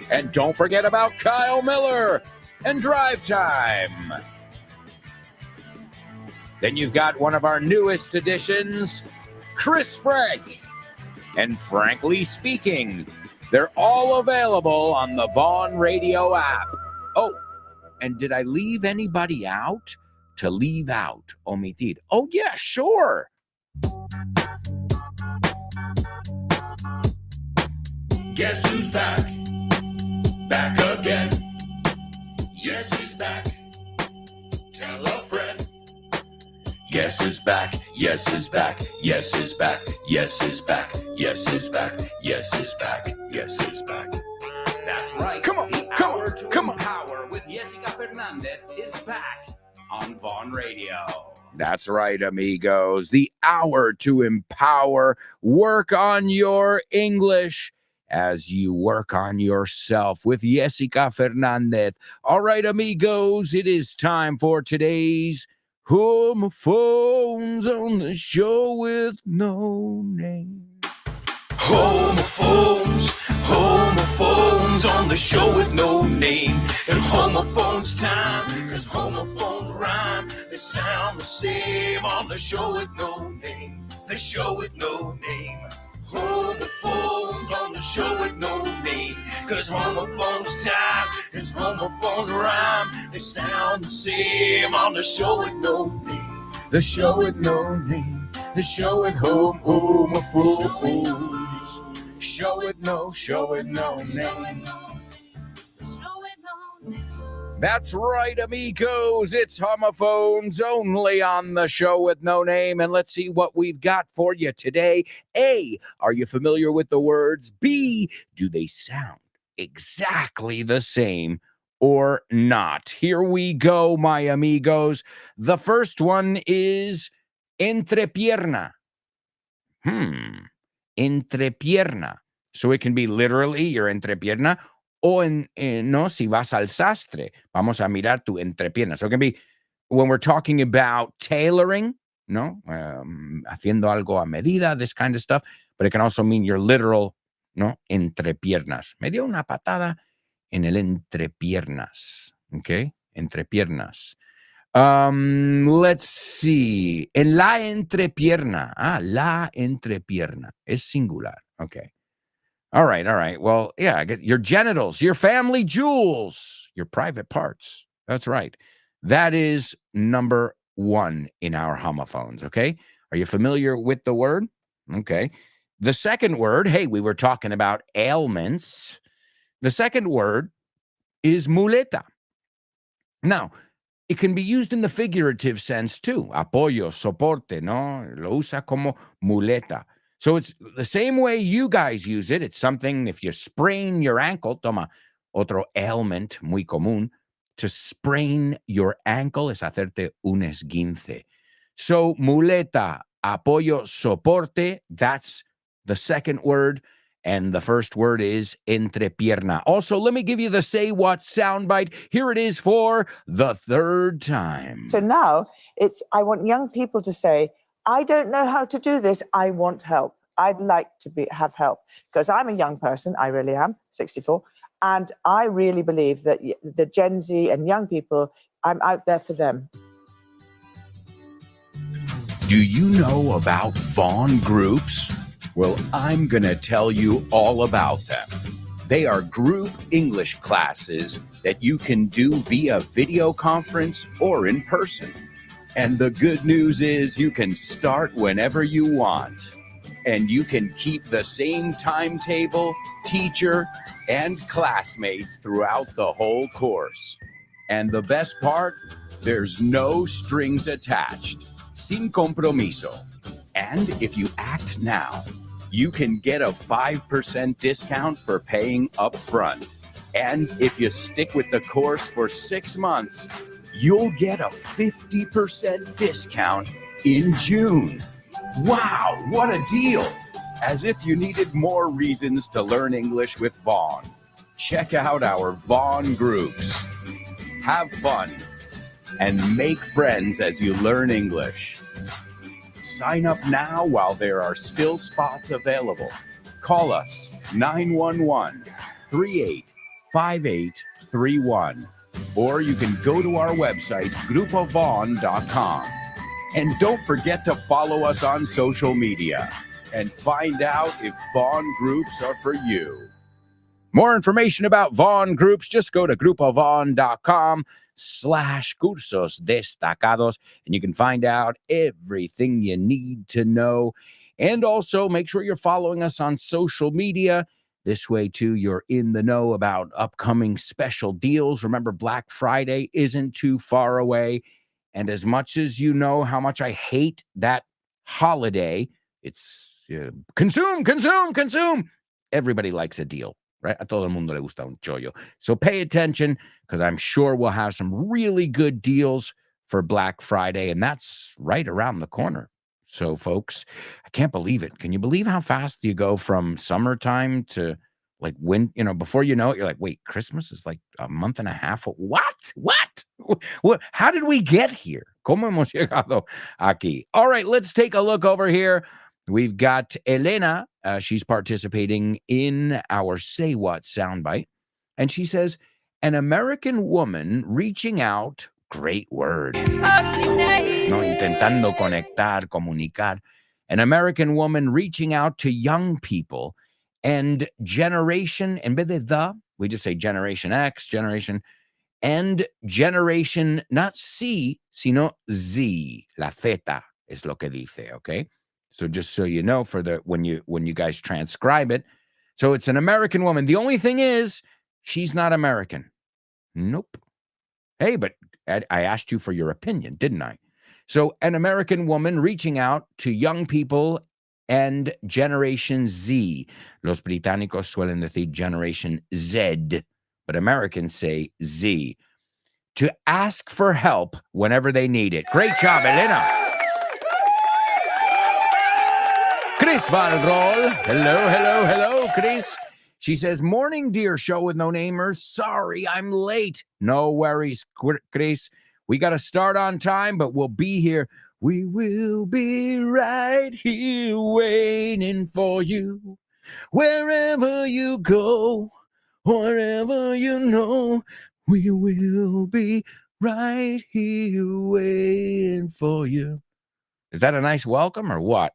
And don't forget about Kyle Miller and Drive Time. Then you've got one of our newest additions, Chris Frank. And Frankly Speaking, they're all available on the Vaughn Radio app. Oh, and did I leave anybody out? To leave out, omitir. Oh, yeah, sure. Guess who's back? Back again. Yes, he's back. Tell a friend. Yes, is back. Yes, is back. Yes, is back. Yes, is back. Yes, is back. Yes, is back. Yes, is back. That's right. Come on, the come on, hour to come on. empower with Jessica Fernandez is back on Vaughn Radio. That's right, amigos. The hour to empower. Work on your English as you work on yourself with Jessica Fernandez. All right, amigos, it is time for today's Homophones on the Show with No Name. Homophones, homophones on the show with no name. It's homophones time, cause homophones rhyme. They sound the same on the show with no name. The show with no name. Homophones on the show with no name. Cause homophones time, it's homophones rhyme. They sound the same on the show with no name. The show with no name. The show with homophones. Show with no name. That's right, amigos. It's homophones only on the show with no name. And let's see what we've got for you today. A, are you familiar with the words? B, do they sound exactly the same or not? Here we go, my amigos. The first one is entrepierna. Entrepierna. So it can be literally your entrepierna, o no, si vas al sastre, vamos a mirar tu entrepierna. So it can be when we're talking about tailoring, no, haciendo algo a medida, this kind of stuff, but it can also mean your literal, no, entrepiernas. Me dio una patada en el entrepiernas, okay, entrepiernas. Let's see. En la entrepierna. La entrepierna. Es singular. Okay. All right. Well, yeah, I get your genitals, your family jewels, your private parts. That's right. That is number one in our homophones, okay? Are you familiar with the word? Okay. The second word, hey, we were talking about ailments. The second word is muleta. Now, it can be used in the figurative sense too. Apoyo, soporte, no? Lo usa como muleta. So it's the same way you guys use it. It's something, if you sprain your ankle, toma, otro ailment muy común. To sprain your ankle es hacerte un esguince. So muleta, apoyo, soporte, that's the second word. And the first word is entrepierna. Also, let me give you the Say What soundbite. Here it is for the third time. So now I want young people to say, I don't know how to do this. I want help. I'd like to have help because I'm a young person. I really am, 64. And I really believe that the Gen Z and young people, I'm out there for them. Do you know about Vaughn groups? Well, I'm going to tell you all about them. They are group English classes that you can do via video conference or in person. And the good news is you can start whenever you want. And you can keep the same timetable, teacher, and classmates throughout the whole course. And the best part, there's no strings attached. Sin compromiso. And if you act now, you can get a 5% discount for paying up front. And if you stick with the course for 6 months, you'll get a 50% discount in June. Wow, what a deal! As if you needed more reasons to learn English with Vaughn. Check out our Vaughn groups. Have fun and make friends as you learn English. Sign up now while there are still spots available. Call us 911-385831. Or you can go to our website, grupovaughn.com. And don't forget to follow us on social media and find out if Vaughn groups are for you. More information about Vaughn groups, just go to grupovaughn.com. facebook.com/cursos destacados, and you can find out everything you need to know. And also make sure you're following us on social media. This way, too, you're in the know about upcoming special deals. Remember, Black Friday isn't too far away. And as much as you know how much I hate that holiday, it's consume, consume, consume. Everybody likes a deal, right? A todo el mundo le gusta un chollo. So pay attention, because I'm sure we'll have some really good deals for Black Friday, and that's right around the corner. So, folks, I can't believe it. Can you believe how fast you go from summertime to like when, before you know it, you're like, wait, Christmas is like a month and a half. What? How did we get here? ¿Cómo hemos llegado aquí? All right, let's take a look over here. We've got Elena. She's participating in our Say What soundbite. And she says, an American woman reaching out, great word. No, intentando conectar, comunicar. An American woman reaching out to young people and generation, en vez de we just say Generation X, generation, and generation, not C, sino Z. La zeta es lo que dice, okay? So just so you know, for the when you guys transcribe it. So it's an American woman. The only thing is, she's not American. Nope. Hey, but I asked you for your opinion, didn't I? So an American woman reaching out to young people and Generation Z. Los británicos suelen decir Generation Z, but Americans say Z. To ask for help whenever they need it. Great job, Elena. Chris Valrol. Hello, Chris. She says, morning, dear show with no namers. Sorry, I'm late. No worries, Chris. We got to start on time, but we'll be here. We will be right here waiting for you. Wherever you go, wherever you know, we will be right here waiting for you. Is that a nice welcome or what?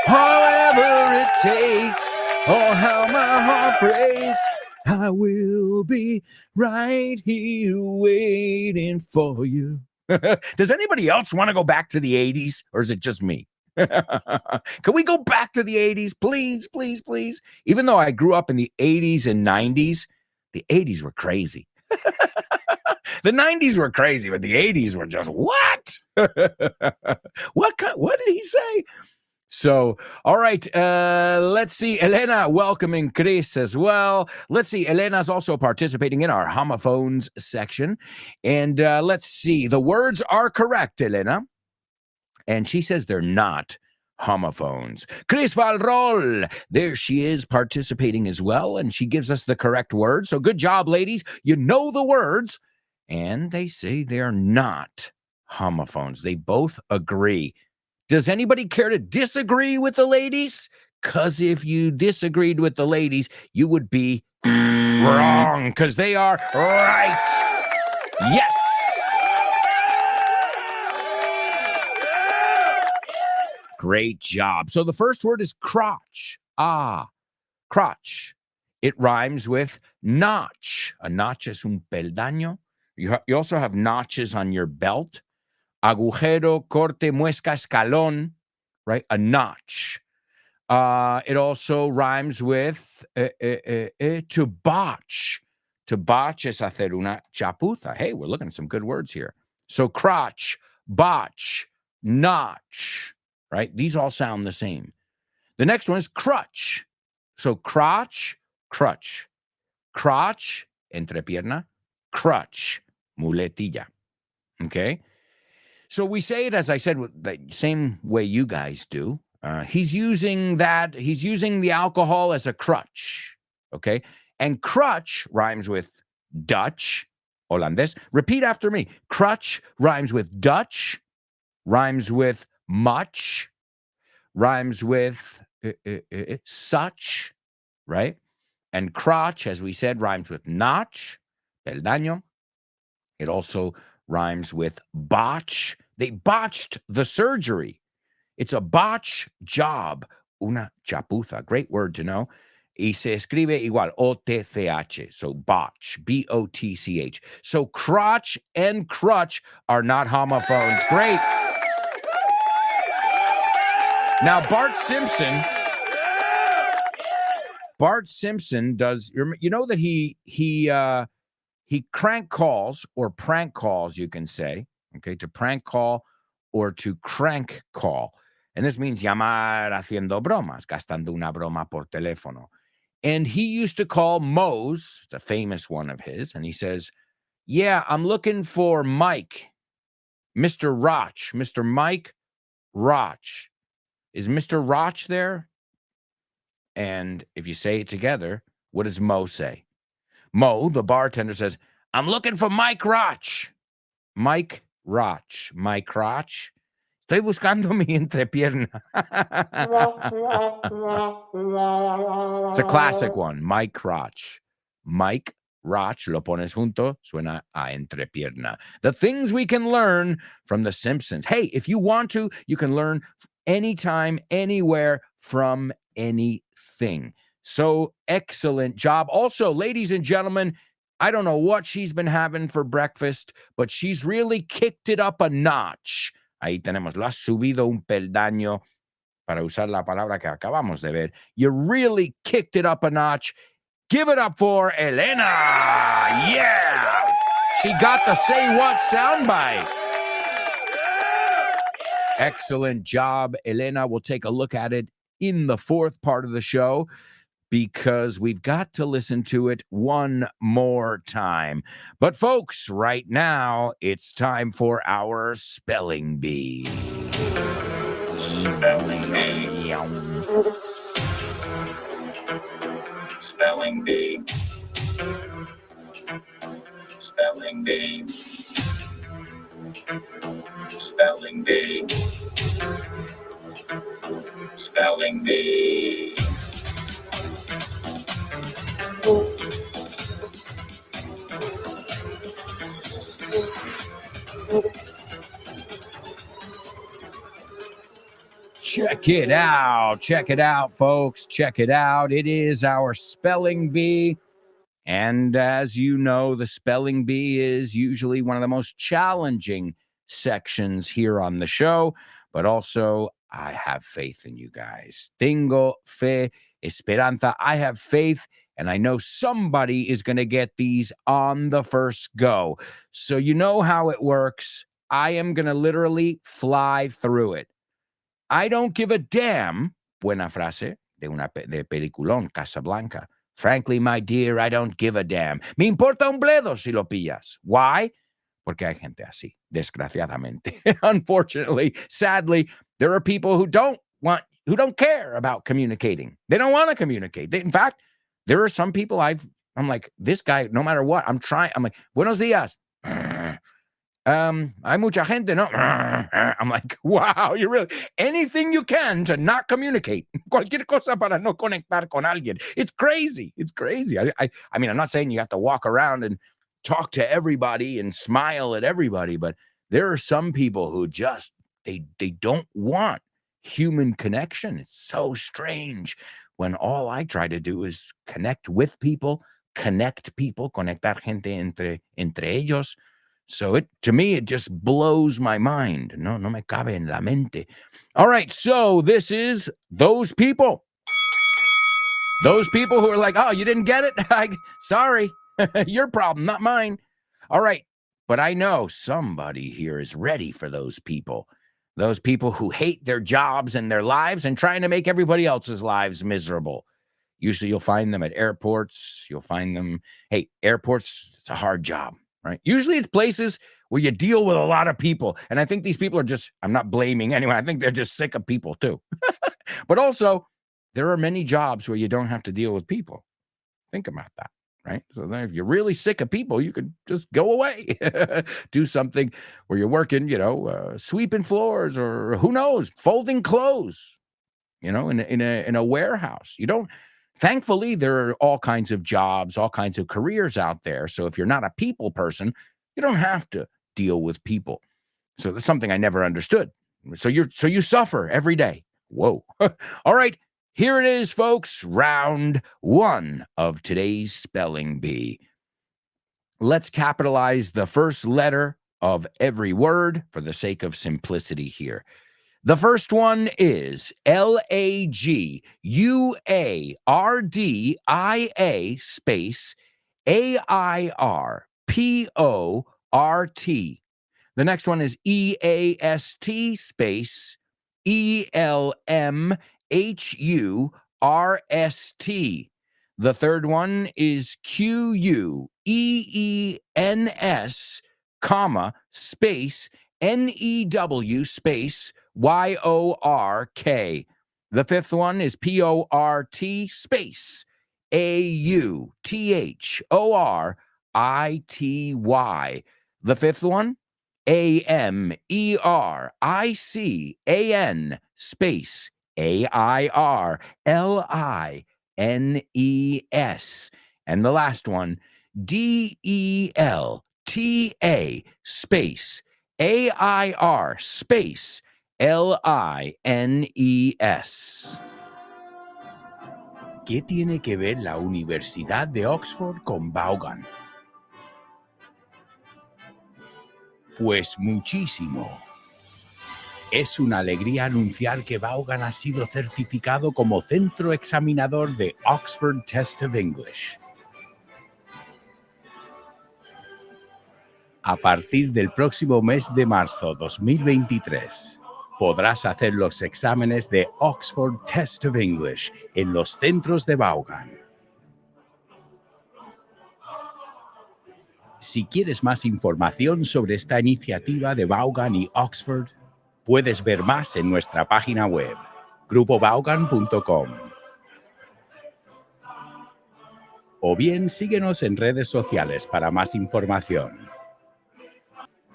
However it takes, oh, how my heart breaks, I will be right here waiting for you. Does anybody else want to go back to the 80s, or is it just me? Can we go back to the 80s, please, please, please? Even though I grew up in the 80s and 90s, the 80s were crazy. The 90s were crazy, but the 80s were just what? What did he say? So, all right, let's see. Elena welcoming Chris as well. Let's see. Elena's also participating in our homophones section. And let's see. The words are correct, Elena. And she says they're not homophones. Chris Valrol, there she is participating as well. And she gives us the correct words. So good job, ladies. You know the words. And they say they're not homophones. They both agree. Does anybody care to disagree with the ladies? Because if you disagreed with the ladies, you would be wrong, because they are right. Yes. Great job. So the first word is crotch. Crotch. It rhymes with notch. A notch es un peldaño. You also have notches on your belt. Agujero, corte, muesca, escalón, right? A notch. It also rhymes with to botch. To botch es hacer una chapuza. Hey, we're looking at some good words here. So crotch, botch, notch, right? These all sound the same. The next one is crutch. So crotch, crutch. Crotch, entrepierna. Crutch, muletilla. Okay? So we say it, as I said, the same way you guys do. He's using the alcohol as a crutch, okay? And crutch rhymes with Dutch, Holandés. Repeat after me. Crutch rhymes with Dutch, rhymes with much, rhymes with such, right? And crotch, as we said, rhymes with notch, peldaño. It also rhymes with botch. They botched the surgery. It's a botch job. Una chapuza. Great word to know. Y se escribe igual, O-T-C-H. So botch, B-O-T-C-H. So crotch and crutch are not homophones. Great. Now, Bart Simpson does, you know that he crank calls or prank calls, you can say, okay, to prank call or to crank call. And this means llamar haciendo bromas, gastando una broma por teléfono. And he used to call Moe's, it's a famous one of his, and he says, yeah, I'm looking for Mike, Mr. Roch, Mr. Mike Roch. Is Mr. Roch there? And if you say it together, what does Mo say? Mo, the bartender, says, I'm looking for Mike Roch. Mike Roch. Mike Roch. Estoy buscando mi entrepierna. It's a classic one. Mike Roch. Mike Roch, lo pones junto, suena a entrepierna. The things we can learn from The Simpsons. Hey, if you want to, you can learn anytime, anywhere, from anything. So excellent job. Also, ladies and gentlemen, I don't know what she's been having for breakfast, but she's really kicked it up a notch. Ahí tenemos, lo has subido un peldaño, para usar la palabra que acabamos de ver. You really kicked it up a notch. Give it up for Elena. Yeah. She got the Say What soundbite. Excellent job, Elena. We'll take a look at it in the fourth part of the show because we've got to listen to it one more time. But folks, right now, it's time for our spelling bee. Spelling bee. Spelling bee. Spelling bee. Spelling bee. Spelling bee. Check it out, folks. Check it out. It is our spelling bee. And as you know, the spelling bee is usually one of the most challenging sections here on the show, but also I have faith in you guys. Tengo fe, esperanza. I have faith, and I know somebody is going to get these on the first go. So you know how it works. I am going to literally fly through it. I don't give a damn, buena frase de peliculón Casablanca. Frankly, my dear, I don't give a damn. Me importa un bledo si lo pillas. Why? Porque hay gente así, desgraciadamente. Unfortunately, sadly, there are people who don't care about communicating. They don't want to communicate. In fact, there are some people I'm like, this guy, no matter what, I'm like, buenos días. Hay mucha gente, no? I'm like, wow, you really, anything you can to not communicate. Cualquier cosa para no conectar con alguien. It's crazy. It's crazy. I mean, I'm not saying you have to walk around and talk to everybody and smile at everybody, but there are some people who just, they don't want human connection. It's so strange when all I try to do is connect with people, conectar gente entre ellos. So to me, it just blows my mind. No me cabe en la mente. All right, so this is those people. Those people who are like, oh, you didn't get it? Sorry, your problem, not mine. All right, but I know somebody here is ready for those people. Those people who hate their jobs and their lives and trying to make everybody else's lives miserable. Usually you'll find them at airports. You'll find them, hey, airports, it's a hard job. Right? Usually it's places where you deal with a lot of people. And I think these people are just, I'm not blaming anyone. I think they're just sick of people too. But also, there are many jobs where you don't have to deal with people. Think about that, right? So then if you're really sick of people, you could just go away. Do something where you're working, sweeping floors or who knows, folding clothes, in a warehouse. Thankfully, there are all kinds of jobs, all kinds of careers out there. So if you're not a people person, you don't have to deal with people. So that's something I never understood. So you suffer every day. Whoa. All right. Here it is, folks, round 1 of today's Spelling Bee. Let's capitalize the first letter of every word for the sake of simplicity here. The first one is Lagauardia space AIRPORT. The next one is EAST space ELMHURST. The third one is QUEENS, comma, space NEW space YORK. The fifth one is PORT space AUTHORITY. The fifth one, AMERICAN space AIRLINES. And the last one, DELTA space AIR space LINES. ¿Qué tiene que ver la Universidad de Oxford con Vaughan? Pues muchísimo. Es una alegría anunciar que Vaughan ha sido certificado como centro examinador de Oxford Test of English. A partir del próximo mes de marzo 2023, podrás hacer los exámenes de Oxford Test of English en los centros de Vaughan. Si quieres más información sobre esta iniciativa de Vaughan y Oxford, puedes ver más en nuestra página web, grupovaughan.com. O bien síguenos en redes sociales para más información.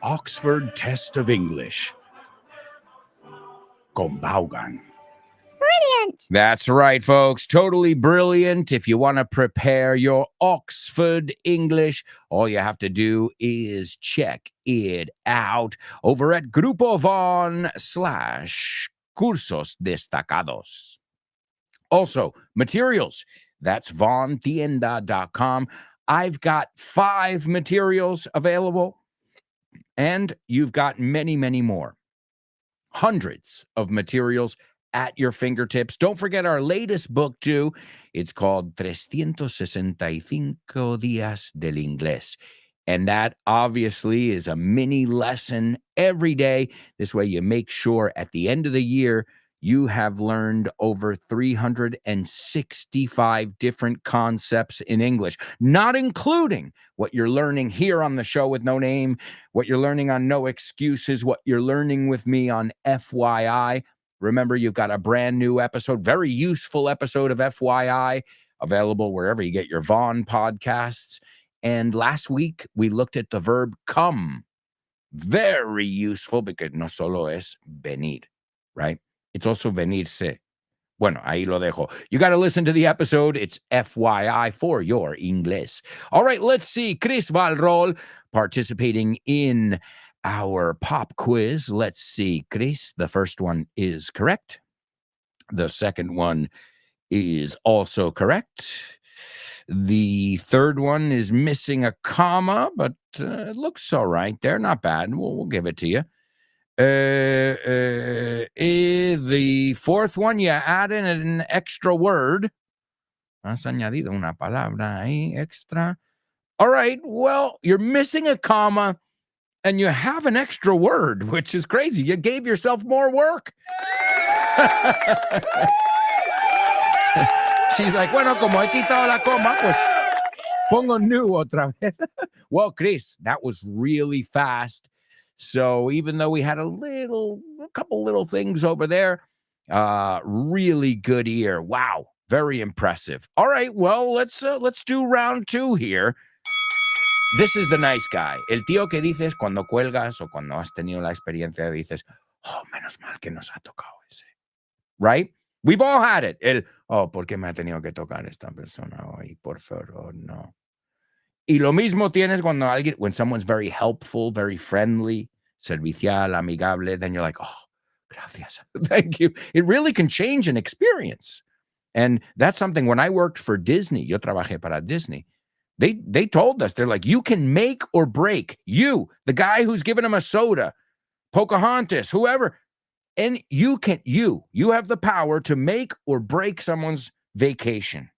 Oxford Test of English con Vaughan. That's right, folks. Totally brilliant. If you want to prepare your Oxford English, all you have to do is check it out over at grupovon.com/cursos destacados. Also, materials. That's vontienda.com. I've got 5 materials available, and you've got many, many more. Hundreds of materials at your fingertips. Don't forget our latest book, too. It's called 365 Días del Inglés. And that obviously is a mini lesson every day. This way you make sure at the end of the year, you have learned over 365 different concepts in English, not including what you're learning here on the show with No Name, what you're learning on No Excuses, what you're learning with me on FYI. Remember, you've got a brand new episode, very useful episode of FYI, available wherever you get your Vaughn podcasts. And last week, we looked at the verb come. Very useful because no solo es venir, right? It's also venirse. Bueno, ahí lo dejo. You got to listen to the episode. It's FYI for your English. All right, let's see. Chris Valrol participating in our pop quiz. Let's see, Chris. The first one is correct. The second one is also correct. The third one is missing a comma, but it looks all right there. Not bad. We'll give it to you. The fourth one, you add in an extra word. Has añadido una palabra ahí extra. All right, well, you're missing a comma and you have an extra word, which is crazy. You gave yourself more work. She's like, bueno, como he quitado la coma, pues pongo new otra vez. Well, Chris, that was really fast. So even though we had a couple little things over there, really good ear. Wow, very impressive. All right, well, let's do round 2 here. This is the nice guy. El tío que dices cuando cuelgas o cuando has tenido la experiencia, dices, oh, menos mal que nos ha tocado ese. Right? We've all had it. ¿Por qué me ha tenido que tocar esta persona hoy? Por favor, no. Y lo mismo tienes cuando when someone's very helpful, very friendly, servicial, amigable, then you're like, oh, gracias. Thank you. It really can change an experience. And that's something when I worked for Disney, yo trabajé para Disney, they told us, they're like, you can make or break, you, the guy who's giving him a soda, Pocahontas, whoever, and you have the power to make or break someone's vacation,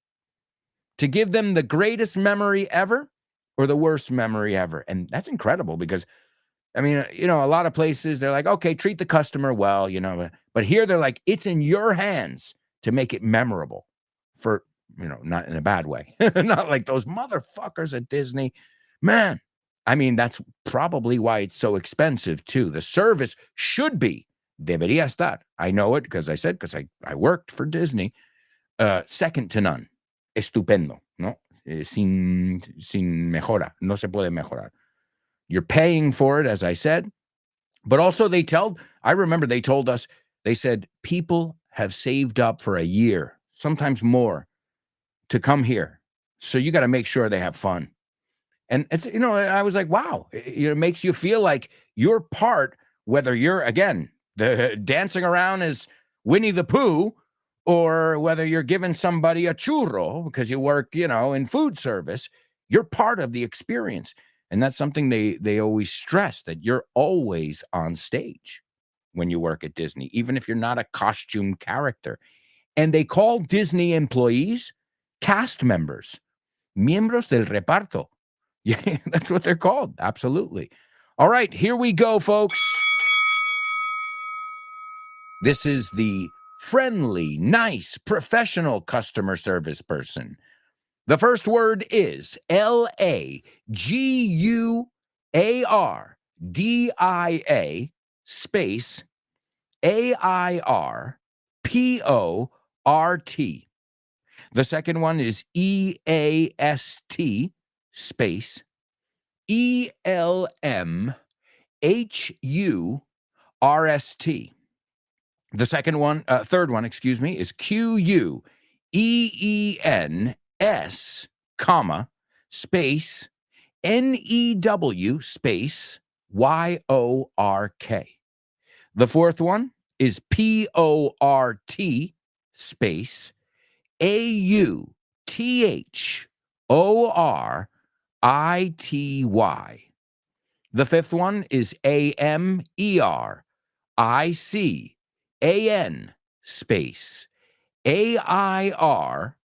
to give them the greatest memory ever or the worst memory ever. And that's incredible because, I mean, you know, a lot of places they're like, okay, treat the customer well, you know, but here they're like, it's in your hands to make it memorable for, you know, not in a bad way, not like those motherfuckers at Disney, man. I mean, that's probably why it's so expensive too. The service should be, debería estar. I know it because I worked for Disney, second to none. Estupendo, ¿no? Sin mejora. No se puede mejorar. You're paying for it, as I said. But also I remember they told us, they said, people have saved up for a year, sometimes more, to come here. So you got to make sure they have fun. And it's, you know, I was like, wow, it makes you feel like you're part, whether you're, again, dancing around as Winnie the Pooh, or whether you're giving somebody a churro because you work, you know, in food service, you're part of the experience. And that's something they always stress, that you're always on stage when you work at Disney, even if you're not a costume character. And they call Disney employees cast members, miembros del reparto. Yeah, that's what they're called. Absolutely. All right, here we go, folks. This is the friendly, nice, professional customer service person. The first word is LAGUARDIA space AIRPORT. The second one is EAST space ELMHURST. The third one, is QUEENS, comma, space NEW space YORK. The fourth one is PORT space AUTHORITY. The fifth one is AMERICAN space AIRLINES.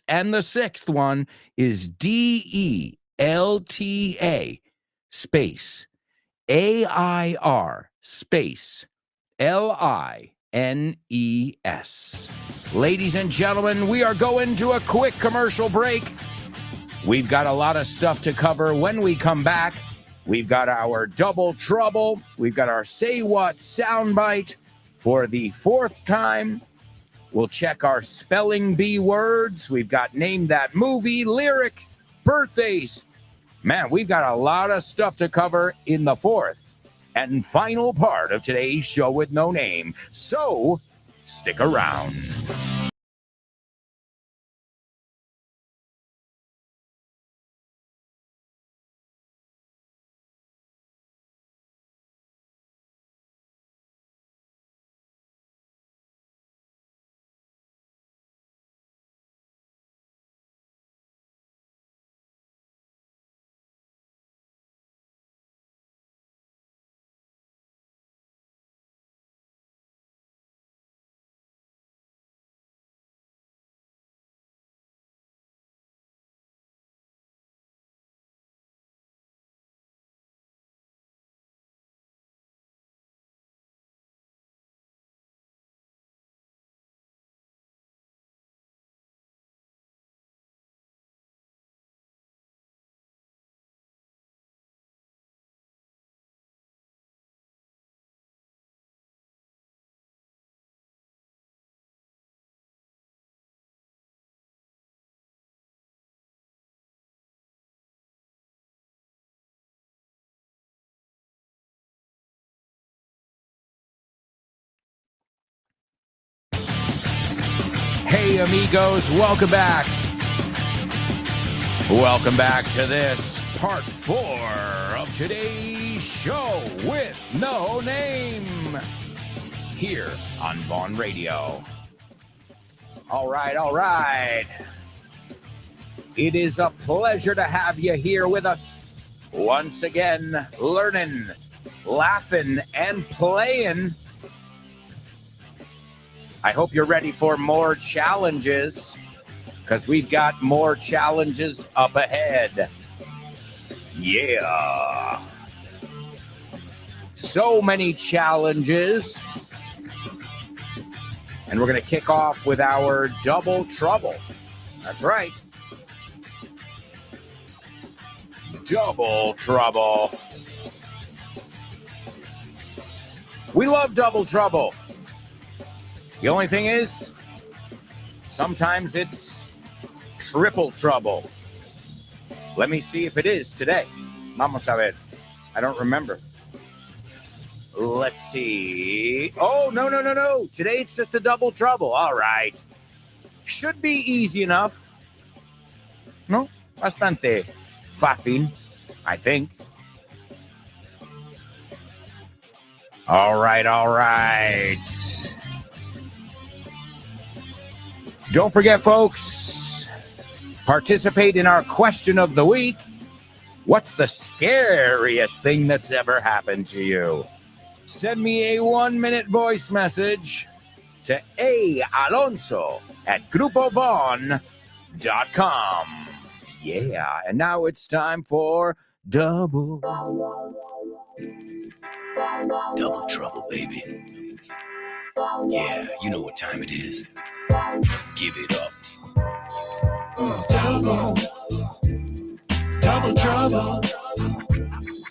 And the sixth one is DELTA space AIR space LINES. Ladies and gentlemen, we are going to a quick commercial break. We've got a lot of stuff to cover when we come back. We've got our double trouble. We've got our say what soundbite for the fourth time. We'll check our spelling bee words. We've got name that movie, lyric, birthdays. Man, we've got a lot of stuff to cover in the fourth and final part of today's show with no name. So stick around. Hey, amigos, welcome back. Welcome back to this part 4 of today's show with no name. here on Vaughn Radio. All right. It is a pleasure to have you here with us once again, learning, laughing, and playing. I hope you're ready for more challenges, because we've got more challenges up ahead. Yeah. So many challenges. And we're going to kick off with our double trouble. That's right. Double trouble. We love double trouble. The only thing is, sometimes it's triple trouble. Let me see if it is today. Vamos a ver. I don't remember. Let's see. Oh, no. Today it's just a double trouble. All right. Should be easy enough. No? Bastante fácil, I think. All right. Don't forget, folks, participate in our question of the week. What's the scariest thing that's ever happened to you? Send me a 1-minute voice message to alonso@grupovon.com. Yeah, and now it's time for double trouble, baby. Yeah, you know what time it is. Give it up. Double trouble.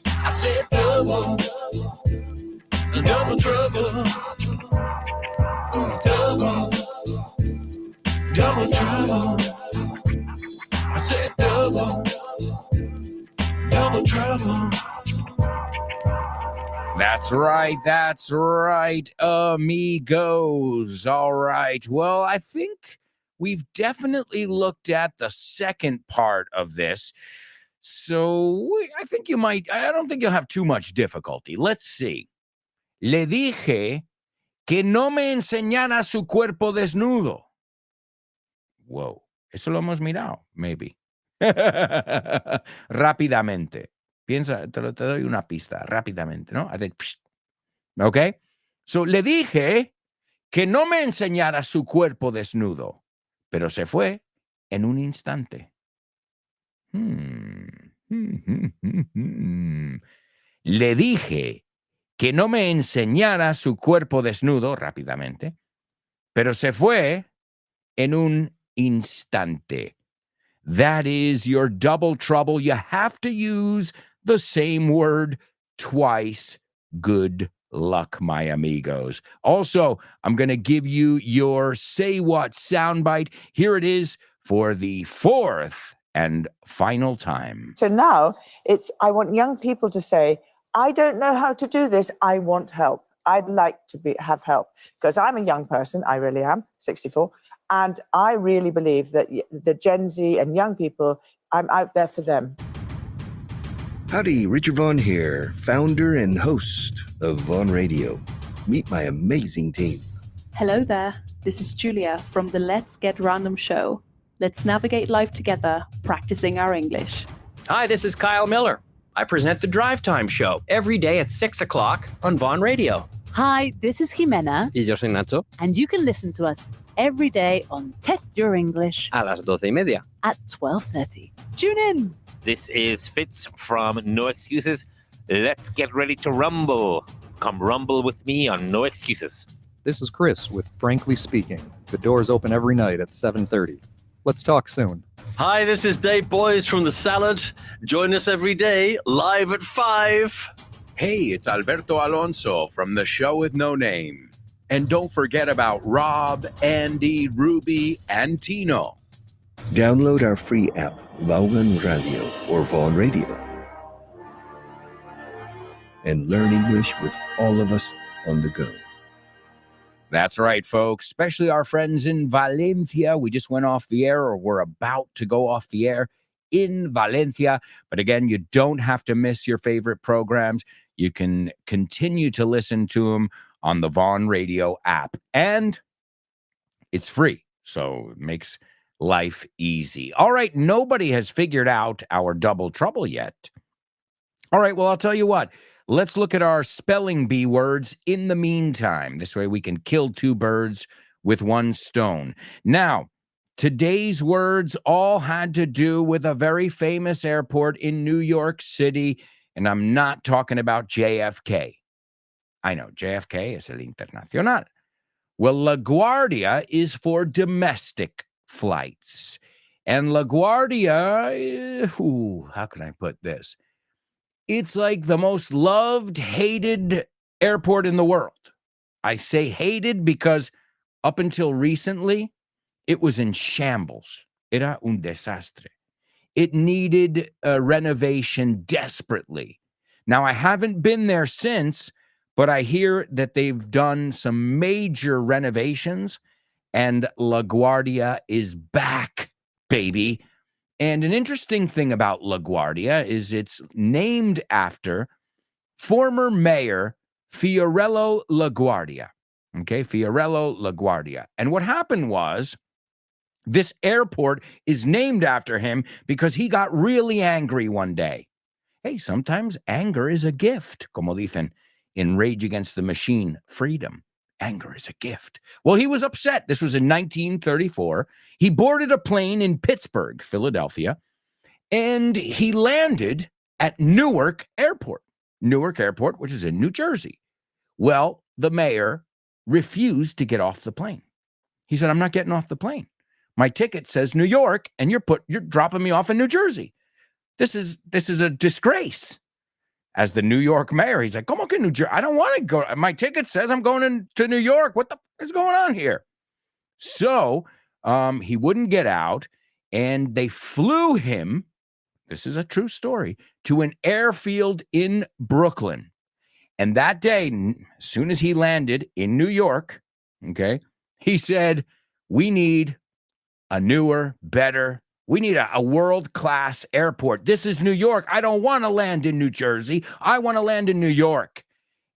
I said double trouble. Double trouble. I said double trouble. That's right, amigos. All right. Well, I think we've definitely looked at the second part of this. So I don't think you'll have too much difficulty. Let's see. Le dije que no me enseñara su cuerpo desnudo. Whoa. Eso lo hemos mirado, maybe. Rápidamente. Piensa, te doy una pista, rápidamente, ¿no? ¿Ok? So, le dije que no me enseñara su cuerpo desnudo, pero se fue en un instante. Le dije que no me enseñara su cuerpo desnudo, rápidamente, pero se fue en un instante. That is your double trouble. You have to use the same word twice. Good luck, my amigos. Also, I'm going to give you your Say What soundbite. Here it is for the fourth and final time. So now I want young people to say, I don't know how to do this. I want help. I'd like to have help, because I'm a young person. I really am, 64. And I really believe that the Gen Z and young people, I'm out there for them. Howdy, Richard Vaughn here, founder and host of Vaughn Radio. Meet my amazing team. Hello there, this is Julia from the Let's Get Random show. Let's navigate life together, practicing our English. Hi, this is Kyle Miller. I present the Drive Time Show every day at 6 o'clock on Vaughn Radio. Hi, this is Jimena. Y yo soy Nacho. And you can listen to us every day on Test Your English A las 12:30. at 12:30. Tune in. This is Fitz from No Excuses. Let's get ready to rumble. Come rumble with me on No Excuses. This is Chris with Frankly Speaking. The doors open every night at 7:30. Let's talk soon. Hi, this is Dave Boyes from The Salad. Join us every day, live at 5. Hey, it's Alberto Alonso from The Show with No Name. And don't forget about Rob, Andy, Ruby, and Tino. Download our free app, Vaughan Radio or Vaughn Radio, and learn English with all of us on the go. That's right, folks, especially our friends in Valencia. We just went off the air, or we're about to go off the air in Valencia. But again, you don't have to miss your favorite programs. You can continue to listen to them on the Vaughn Radio app. And it's free, so it makes life easy. All right, nobody has figured out our double trouble yet. All right, well, I'll tell you what. Let's look at our spelling bee words in the meantime. This way we can kill two birds with one stone. Now, today's words all had to do with a very famous airport in New York City, and I'm not talking about JFK. I know, JFK is el internacional. Well, LaGuardia is for domestic flights. And LaGuardia, how can I put this? It's like the most loved, hated airport in the world. I say hated because up until recently, it was in shambles. Era un desastre. It needed a renovation desperately. Now, I haven't been there since, but I hear that they've done some major renovations, and LaGuardia is back, baby. And an interesting thing about LaGuardia is it's named after former mayor Fiorello LaGuardia. Okay, Fiorello LaGuardia. And what happened was this airport is named after him because he got really angry one day. Hey, sometimes anger is a gift, como dicen in Rage Against the Machine, Freedom. Anger is a gift. Well, he was upset. This was in 1934. He boarded a plane in Pittsburgh, Philadelphia, and he landed at Newark Airport. Newark Airport, which is in New Jersey. Well, the mayor refused to get off the plane. He said, I'm not getting off the plane. My ticket says New York, and you're dropping me off in New Jersey. This is a disgrace. As the New York mayor, he's like, "Como que New Jersey? I don't want to go. My ticket says I'm going to New York. What the is going on here?" So he wouldn't get out, and they flew him. This is a true story, to an airfield in Brooklyn. And that day, as soon as he landed in New York, okay, he said, "We need a newer, better. We need a world-class airport. This is New York. I don't want to land in New Jersey. I want to land in New York."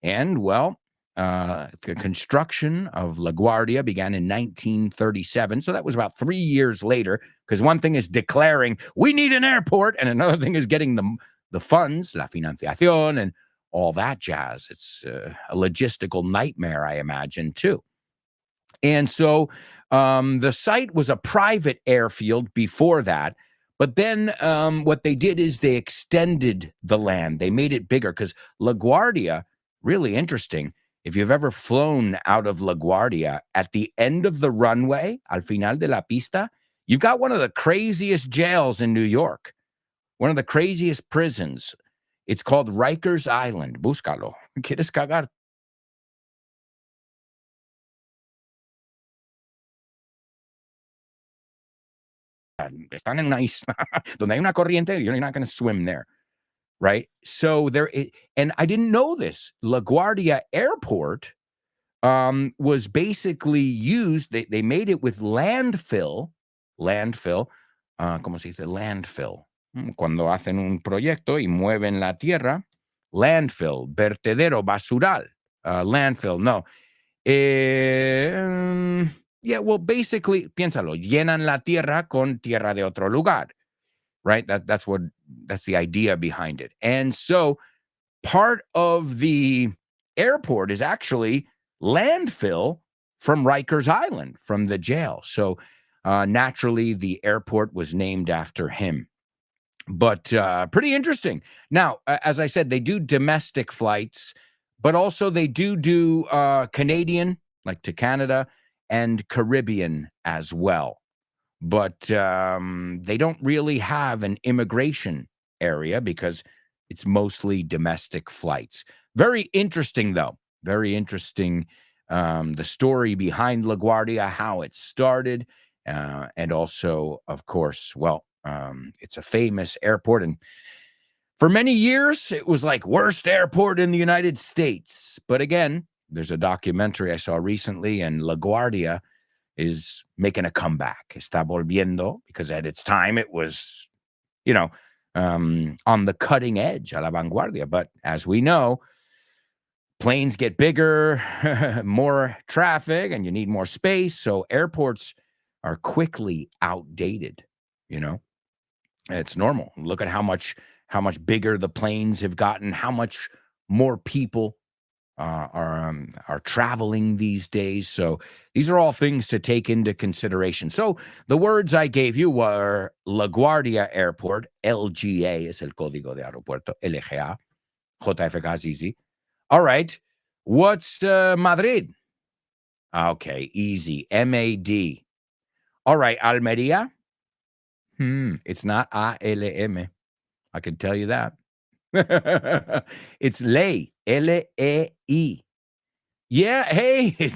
And, well, the construction of LaGuardia began in 1937. So that was about 3 years later, because one thing is declaring we need an airport, and another thing is getting the funds, la financiación, and all that jazz. It's a logistical nightmare, I imagine, too. And so the site was a private airfield before that. But then what they did is they extended the land. They made it bigger because LaGuardia, really interesting. If you've ever flown out of LaGuardia, at the end of the runway, al final de la pista, you've got one of the craziest jails in New York, one of the craziest prisons. It's called Rikers Island. Búscalo. ¿Quieres cagar? Están en una isla donde hay una corriente. You're not going to swim there, right? So and I didn't know this. LaGuardia Airport was basically used. They made it with landfill. ¿Cómo se dice? Landfill. Cuando hacen un proyecto y mueven la tierra. Landfill, vertedero, basural. Landfill, no. Yeah, well, basically, piénsalo, llenan la tierra con tierra de otro lugar, right? That's the idea behind it. And so part of the airport is actually landfill from Rikers Island, from the jail. So naturally, the airport was named after him. But pretty interesting. Now, as I said, they do domestic flights, but also they do Canadian, like to Canada, and Caribbean as well. But they don't really have an immigration area because it's mostly domestic flights. Very interesting, though. Very interesting. The story behind LaGuardia, how it started, and also, of course, well, it's a famous airport. And for many years, it was like worst airport in the United States. But again, there's a documentary I saw recently, and LaGuardia is making a comeback. Está volviendo, because at its time it was, on the cutting edge, a la vanguardia. But as we know, planes get bigger, more traffic, and you need more space. So airports are quickly outdated. It's normal. Look at how much bigger the planes have gotten, how much more people are traveling these days. So these are all things to take into consideration. So the words I gave you were LaGuardia Airport, LGA es el código de aeropuerto, LGA, JFK is easy. All right. What's Madrid? Okay, easy. MAD. All right, Almeria. It's not ALM. I can tell you that. It's Ley, LEI. Yeah, hey,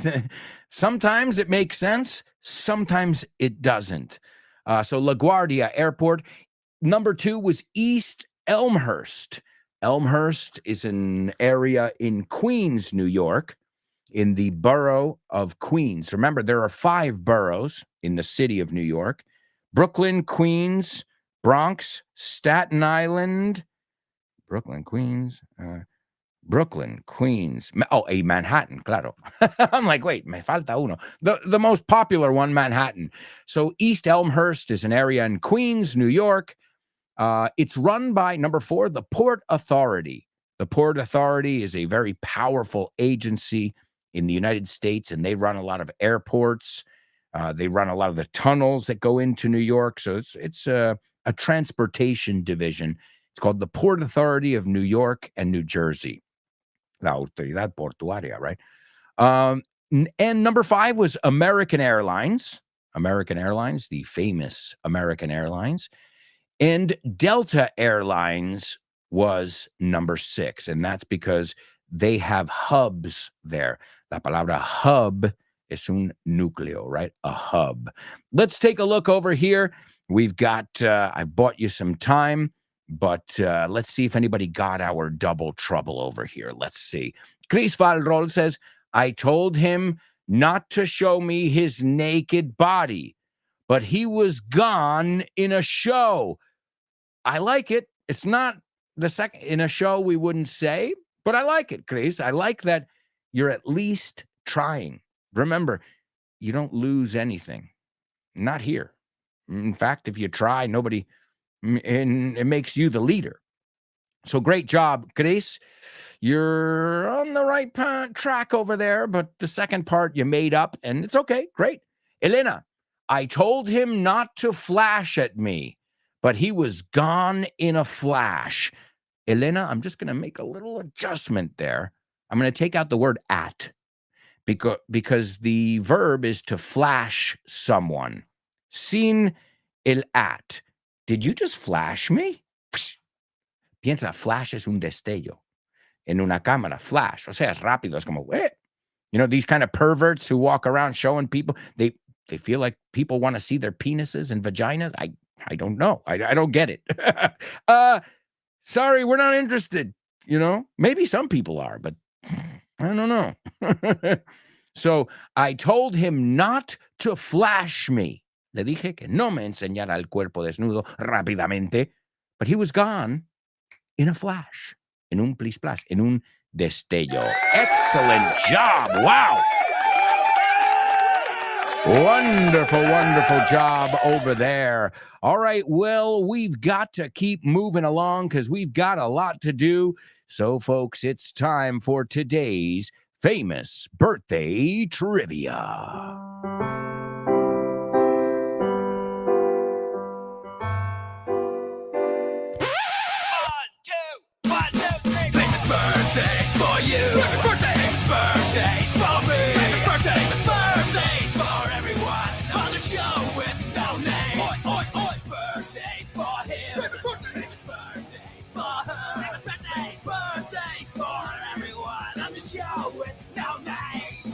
sometimes it makes sense, sometimes it doesn't. So LaGuardia Airport. Number 2 was East Elmhurst. Elmhurst is an area in Queens, New York, in the borough of Queens. Remember, there are 5 boroughs in the city of New York: Brooklyn, Queens, Bronx, Staten Island, Brooklyn, Queens, Manhattan, claro. I'm like, wait, me falta uno. The most popular one, Manhattan. So East Elmhurst is an area in Queens, New York. It's run by, number 4, the Port Authority. The Port Authority is a very powerful agency in the United States, and they run a lot of airports. They run a lot of the tunnels that go into New York. So it's a transportation division. It's called the Port Authority of New York and New Jersey. La Autoridad Portuaria, right? And number 5 was American Airlines. American Airlines, the famous American Airlines. And Delta Airlines was number 6. And that's because they have hubs there. La palabra hub es un núcleo, right? A hub. Let's take a look over here. We've got, I bought you some time, but let's see if anybody got our double trouble over here. Let's see. Chris Valrol says, I told him not to show me his naked body, but he was gone in a show. I like it. It's not the second in a show we wouldn't say, but I like it, Chris. I like that you're at least trying. Remember, you don't lose anything. Not here. In fact, if you try, nobody, and it makes you the leader. So great job, Chris. You're on the right track over there, but the second part you made up, and it's okay. Great. Elena, I told him not to flash at me, but he was gone in a flash. Elena, I'm just going to make a little adjustment there. I'm going to take out the word at, because the verb is to flash someone. Sin el at. Did you just flash me? Piensa, flash es un destello. En una cámara, flash. O sea, es rápido. Es como, eh. These kind of perverts who walk around showing people, they feel like people want to see their penises and vaginas. I don't know. I don't get it. Sorry, we're not interested. Maybe some people are, but I don't know. So I told him not to flash me. Le dije que no me enseñara el cuerpo desnudo rápidamente, but he was gone in a flash, en un plis-plas, en un destello. Excellent job. Wow. Wonderful, wonderful job over there. All right, well, we've got to keep moving along because we've got a lot to do. So, folks, it's time for today's famous birthday trivia. Birthdays for you. Birthdays for me. Birthdays for everyone on the show with no name. Oi, oi, oi. Birthdays for him. Birthdays for her. Birthdays for everyone on the show with no name.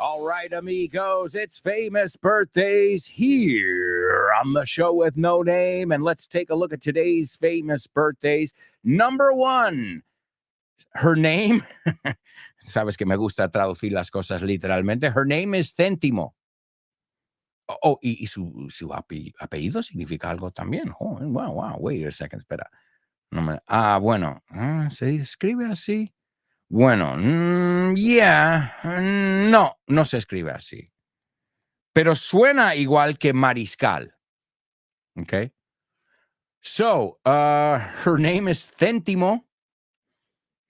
All right, amigos, it's famous birthdays here on the show with no name. And let's take a look at today's famous birthdays. Number 1, her name, sabes que me gusta traducir las cosas literalmente. Her name is Céntimo. Oh, y su apellido significa algo también. Oh, wow, wait a second, espera. Bueno, se escribe así. Bueno, no se escribe así. Pero suena igual que mariscal. Okay? So, her name is Céntimo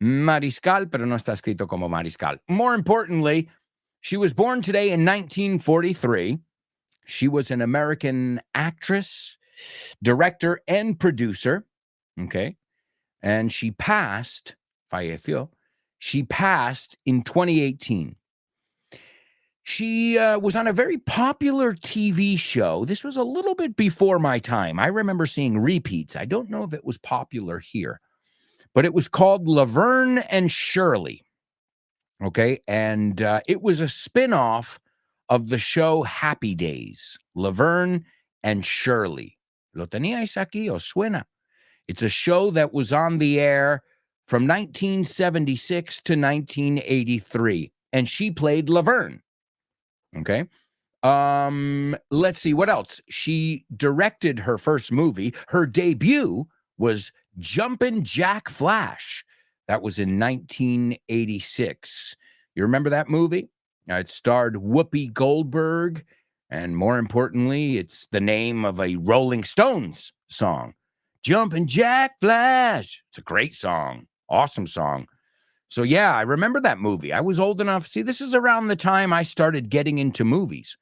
Mariscal, pero no está escrito como mariscal. More importantly, she was born today in 1943. She was an American actress, director, and producer. Okay? And she falleció. She passed in 2018. She was on a very popular TV show. This was a little bit before my time. I remember seeing repeats. I don't know if it was popular here, but it was called Laverne and Shirley. Okay. And it was a spin-off of the show Happy Days, Laverne and Shirley. ¿Lo teníais aquí? ¿Os suena? It's a show that was on the air from 1976 to 1983, and she played Laverne. Okay. Let's see what else. She directed her first movie. Her debut was Jumpin' Jack Flash. That was in 1986. You remember that movie? It starred Whoopi Goldberg, and more importantly, it's the name of a Rolling Stones song. Jumpin' Jack Flash. It's a great song. Awesome song. So yeah, I remember that movie. I was old enough. See, this is around the time I started getting into movies.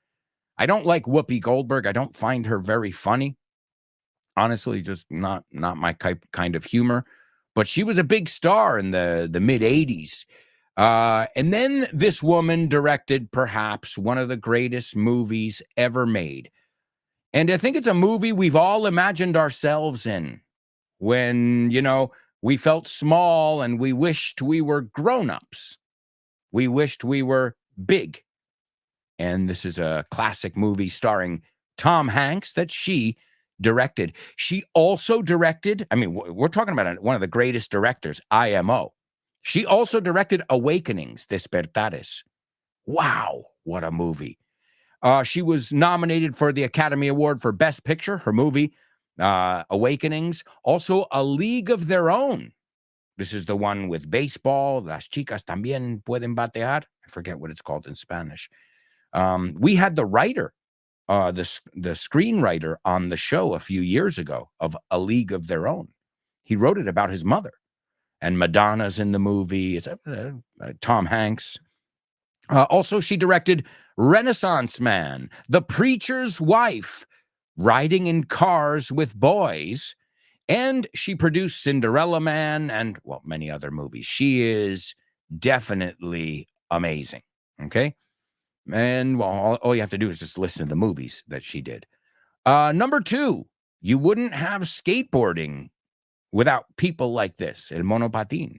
I don't like Whoopi Goldberg. I don't find her very funny. Honestly, just not my kind of humor. But she was a big star in the mid 80s. And then this woman directed perhaps one of the greatest movies ever made. And I think it's a movie we've all imagined ourselves in when, we felt small and we wished we were grown-ups. We wished we were big. And this is a classic movie starring Tom Hanks that she directed. She also directed, we're talking about one of the greatest directors, IMO. She also directed Awakenings, Despertares. Wow, what a movie. She was nominated for the Academy Award for Best Picture, her movie, Awakenings. Also, A League of Their Own. This is the one with baseball. Las chicas también pueden batear. I forget what it's called in Spanish. We had the writer, the screenwriter on the show a few years ago of A League of Their Own. He wrote it about his mother. And Madonna's in the movie. It's Tom Hanks. Also, she directed Renaissance Man, The Preacher's Wife, Riding in Cars with Boys, and she produced Cinderella Man and, many other movies. She is definitely amazing, okay? And, all you have to do is just listen to the movies that she did. Number 2, you wouldn't have skateboarding without people like this, el monopatín.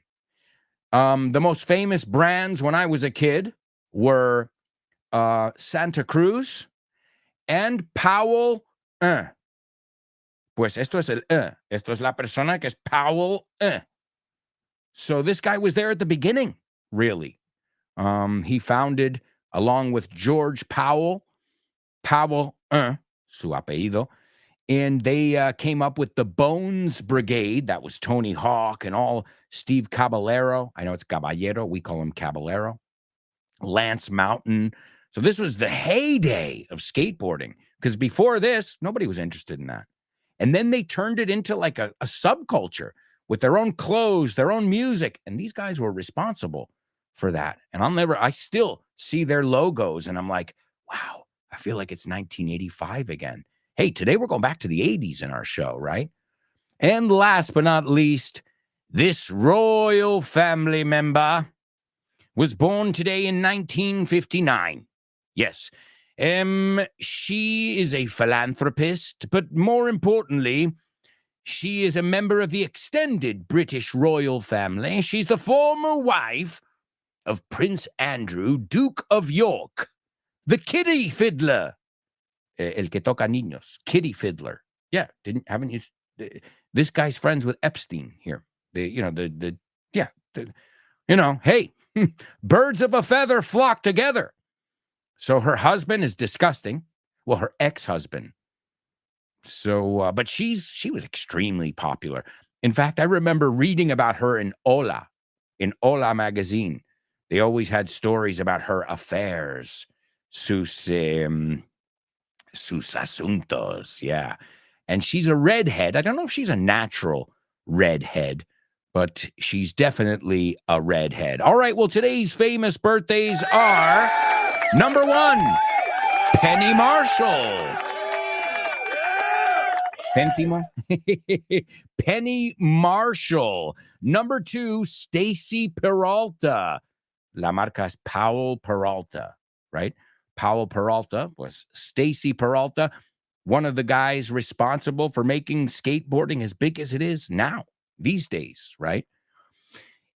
The most famous brands when I was a kid were Santa Cruz and Powell. Pues esto es el Esto es la persona que es Powell. So this guy was there at the beginning, really. He founded, along with George Powell, su apellido, and they came up with the Bones Brigade. That was Tony Hawk and all Steve Caballero. I know it's Caballero. We call him Caballero. Lance Mountain. So this was the heyday of skateboarding, because before this, nobody was interested in that. And then they turned it into like a subculture with their own clothes, their own music. And these guys were responsible for that. And I still see their logos and I'm like, wow, I feel like it's 1985 again. Hey, today we're going back to the 80s in our show, right? And last but not least, this royal family member was born today in 1959. Yes. She is a philanthropist, but more importantly, she is a member of the extended British royal family. She's the former wife of Prince Andrew, Duke of York, the kitty fiddler. El que toca niños, kitty fiddler. Yeah, haven't you? This guy's friends with Epstein here. Hey, birds of a feather flock together. So her husband is disgusting. Well, her ex-husband. So, but she was extremely popular. In fact, I remember reading about her in Hola. in Hola magazine. They always had stories about her affairs, sus asuntos, yeah. And she's a redhead. I don't know if she's a natural redhead, but she's definitely a redhead. All right, well, today's famous birthdays are number 1, Penny Marshall. Centimo. Penny Marshall. Number 2, Stacy Peralta. La marca es Powell Peralta, right? Powell Peralta was Stacy Peralta, one of the guys responsible for making skateboarding as big as it is now, these days, right?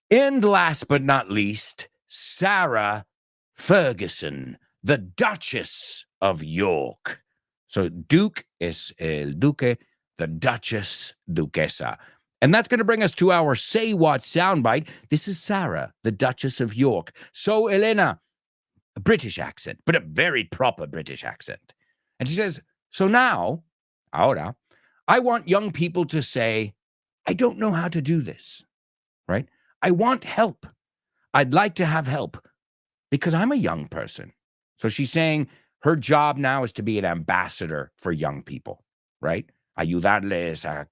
And last but not least, Sarah Ferguson, the Duchess of York. So Duke is el Duque, the Duchess, Duquesa. And that's going to bring us to our Say What soundbite. This is Sarah, the Duchess of York. So, Elena, a British accent, but a very proper British accent. And she says, so now, ahora, I want young people to say, I don't know how to do this, right? I want help. I'd like to have help because I'm a young person. So she's saying her job now is to be an ambassador for young people, right? Ayudarles a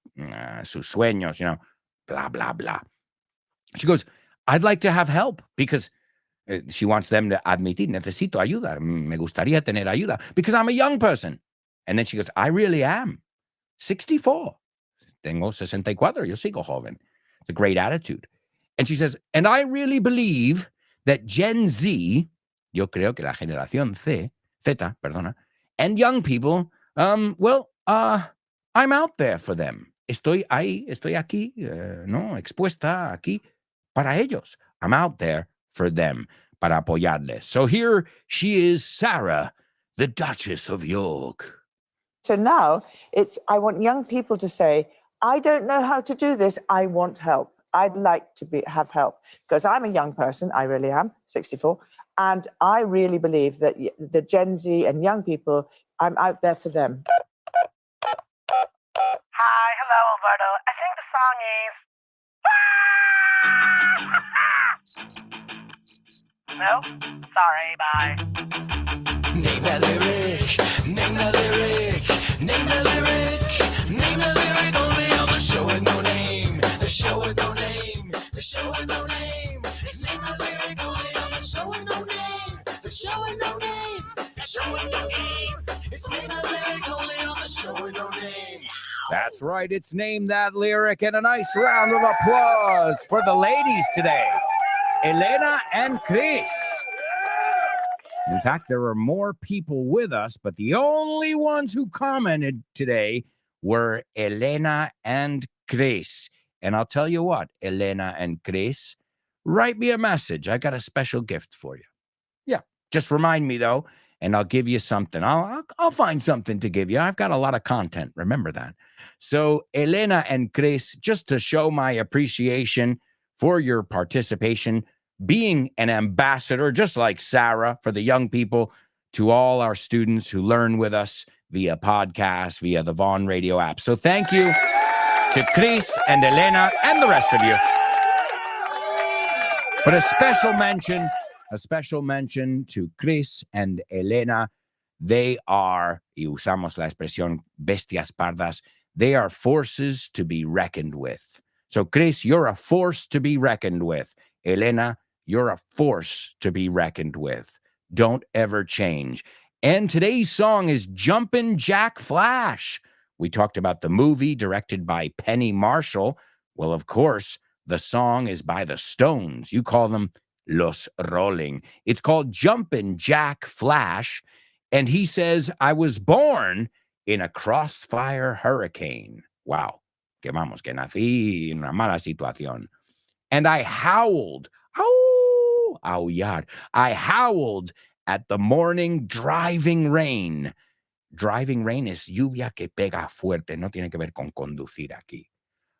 sus sueños, blah, blah, blah. She goes, I'd like to have help because she wants them to admitir, necesito ayuda, me gustaría tener ayuda because I'm a young person. And then she goes, I really am. 64. Tengo 64, yo sigo joven. It's a great attitude. And she says, and I really believe that Gen Z, yo creo que la generación Z, perdona, and young people, I'm out there for them. Estoy ahí, estoy aquí, expuesta aquí para ellos. I'm out there for them, para apoyarles. So here she is, Sarah, the Duchess of York. So now I want young people to say, I don't know how to do this. I want help. I'd like to have help because I'm a young person. I really am, 64. And I really believe that the Gen Z and young people, I'm out there for them. Hi, hello, Alberto. I think the song is... No? Sorry, bye. Name that lyric, name that lyric, name that lyric, name that lyric only on the show with no name, the show with no name, the show with no name. It's name that lyric only on the show with no name, the show with no name, the show with no name. It's name that lyric only on the show with no name. That's right, it's Name That Lyric, and a nice round of applause for the ladies today, Elena and Chris. In fact, there are more people with us, but the only ones who commented today were Elena and Chris. And I'll tell you what, Elena and Chris, write me a message. I got a special gift for you. Yeah, just remind me, though, and I'll give you something. I'll find something to give you. I've got a lot of content. Remember that. So, Elena and Chris, just to show my appreciation for your participation, being an ambassador, just like Sarah, for the young people, to all our students who learn with us via podcast, via the Vaughn Radio app. So thank you to Chris and Elena and the rest of you. But a special mention to Chris and Elena. They are, y usamos la expresión bestias pardas, they are forces to be reckoned with. So Chris, you're a force to be reckoned with. Elena, you're a force to be reckoned with. Don't ever change. And today's song is Jumpin' Jack Flash. We talked about the movie directed by Penny Marshall. Well, of course, the song is by the Stones. You call them Los Rolling. It's called Jumpin' Jack Flash. And he says, I was born in a crossfire hurricane. Wow. Que vamos, que nací en una mala situación. And I howled. Aullar. I howled at the morning driving rain. Driving rain es lluvia que pega fuerte. No tiene que ver con conducir aquí.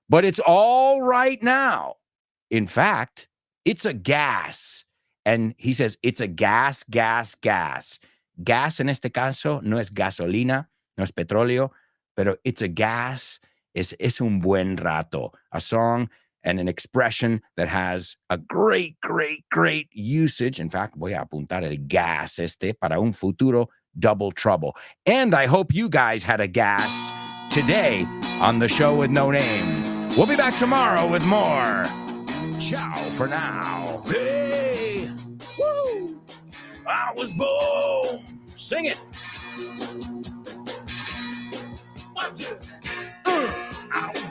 But it's all right now. In fact, it's a gas. And he says, it's a gas, gas, gas. Gas en este caso no es gasolina, no es petróleo, pero it's a gas. Es un buen rato. A song and an expression that has a great usage. In fact, voy a apuntar el gas para un futuro double trouble. And I hope you guys had a gas today on the show with no name. We'll be back tomorrow with more. Ciao for now. Hey! Woo! I was born. Sing it. I was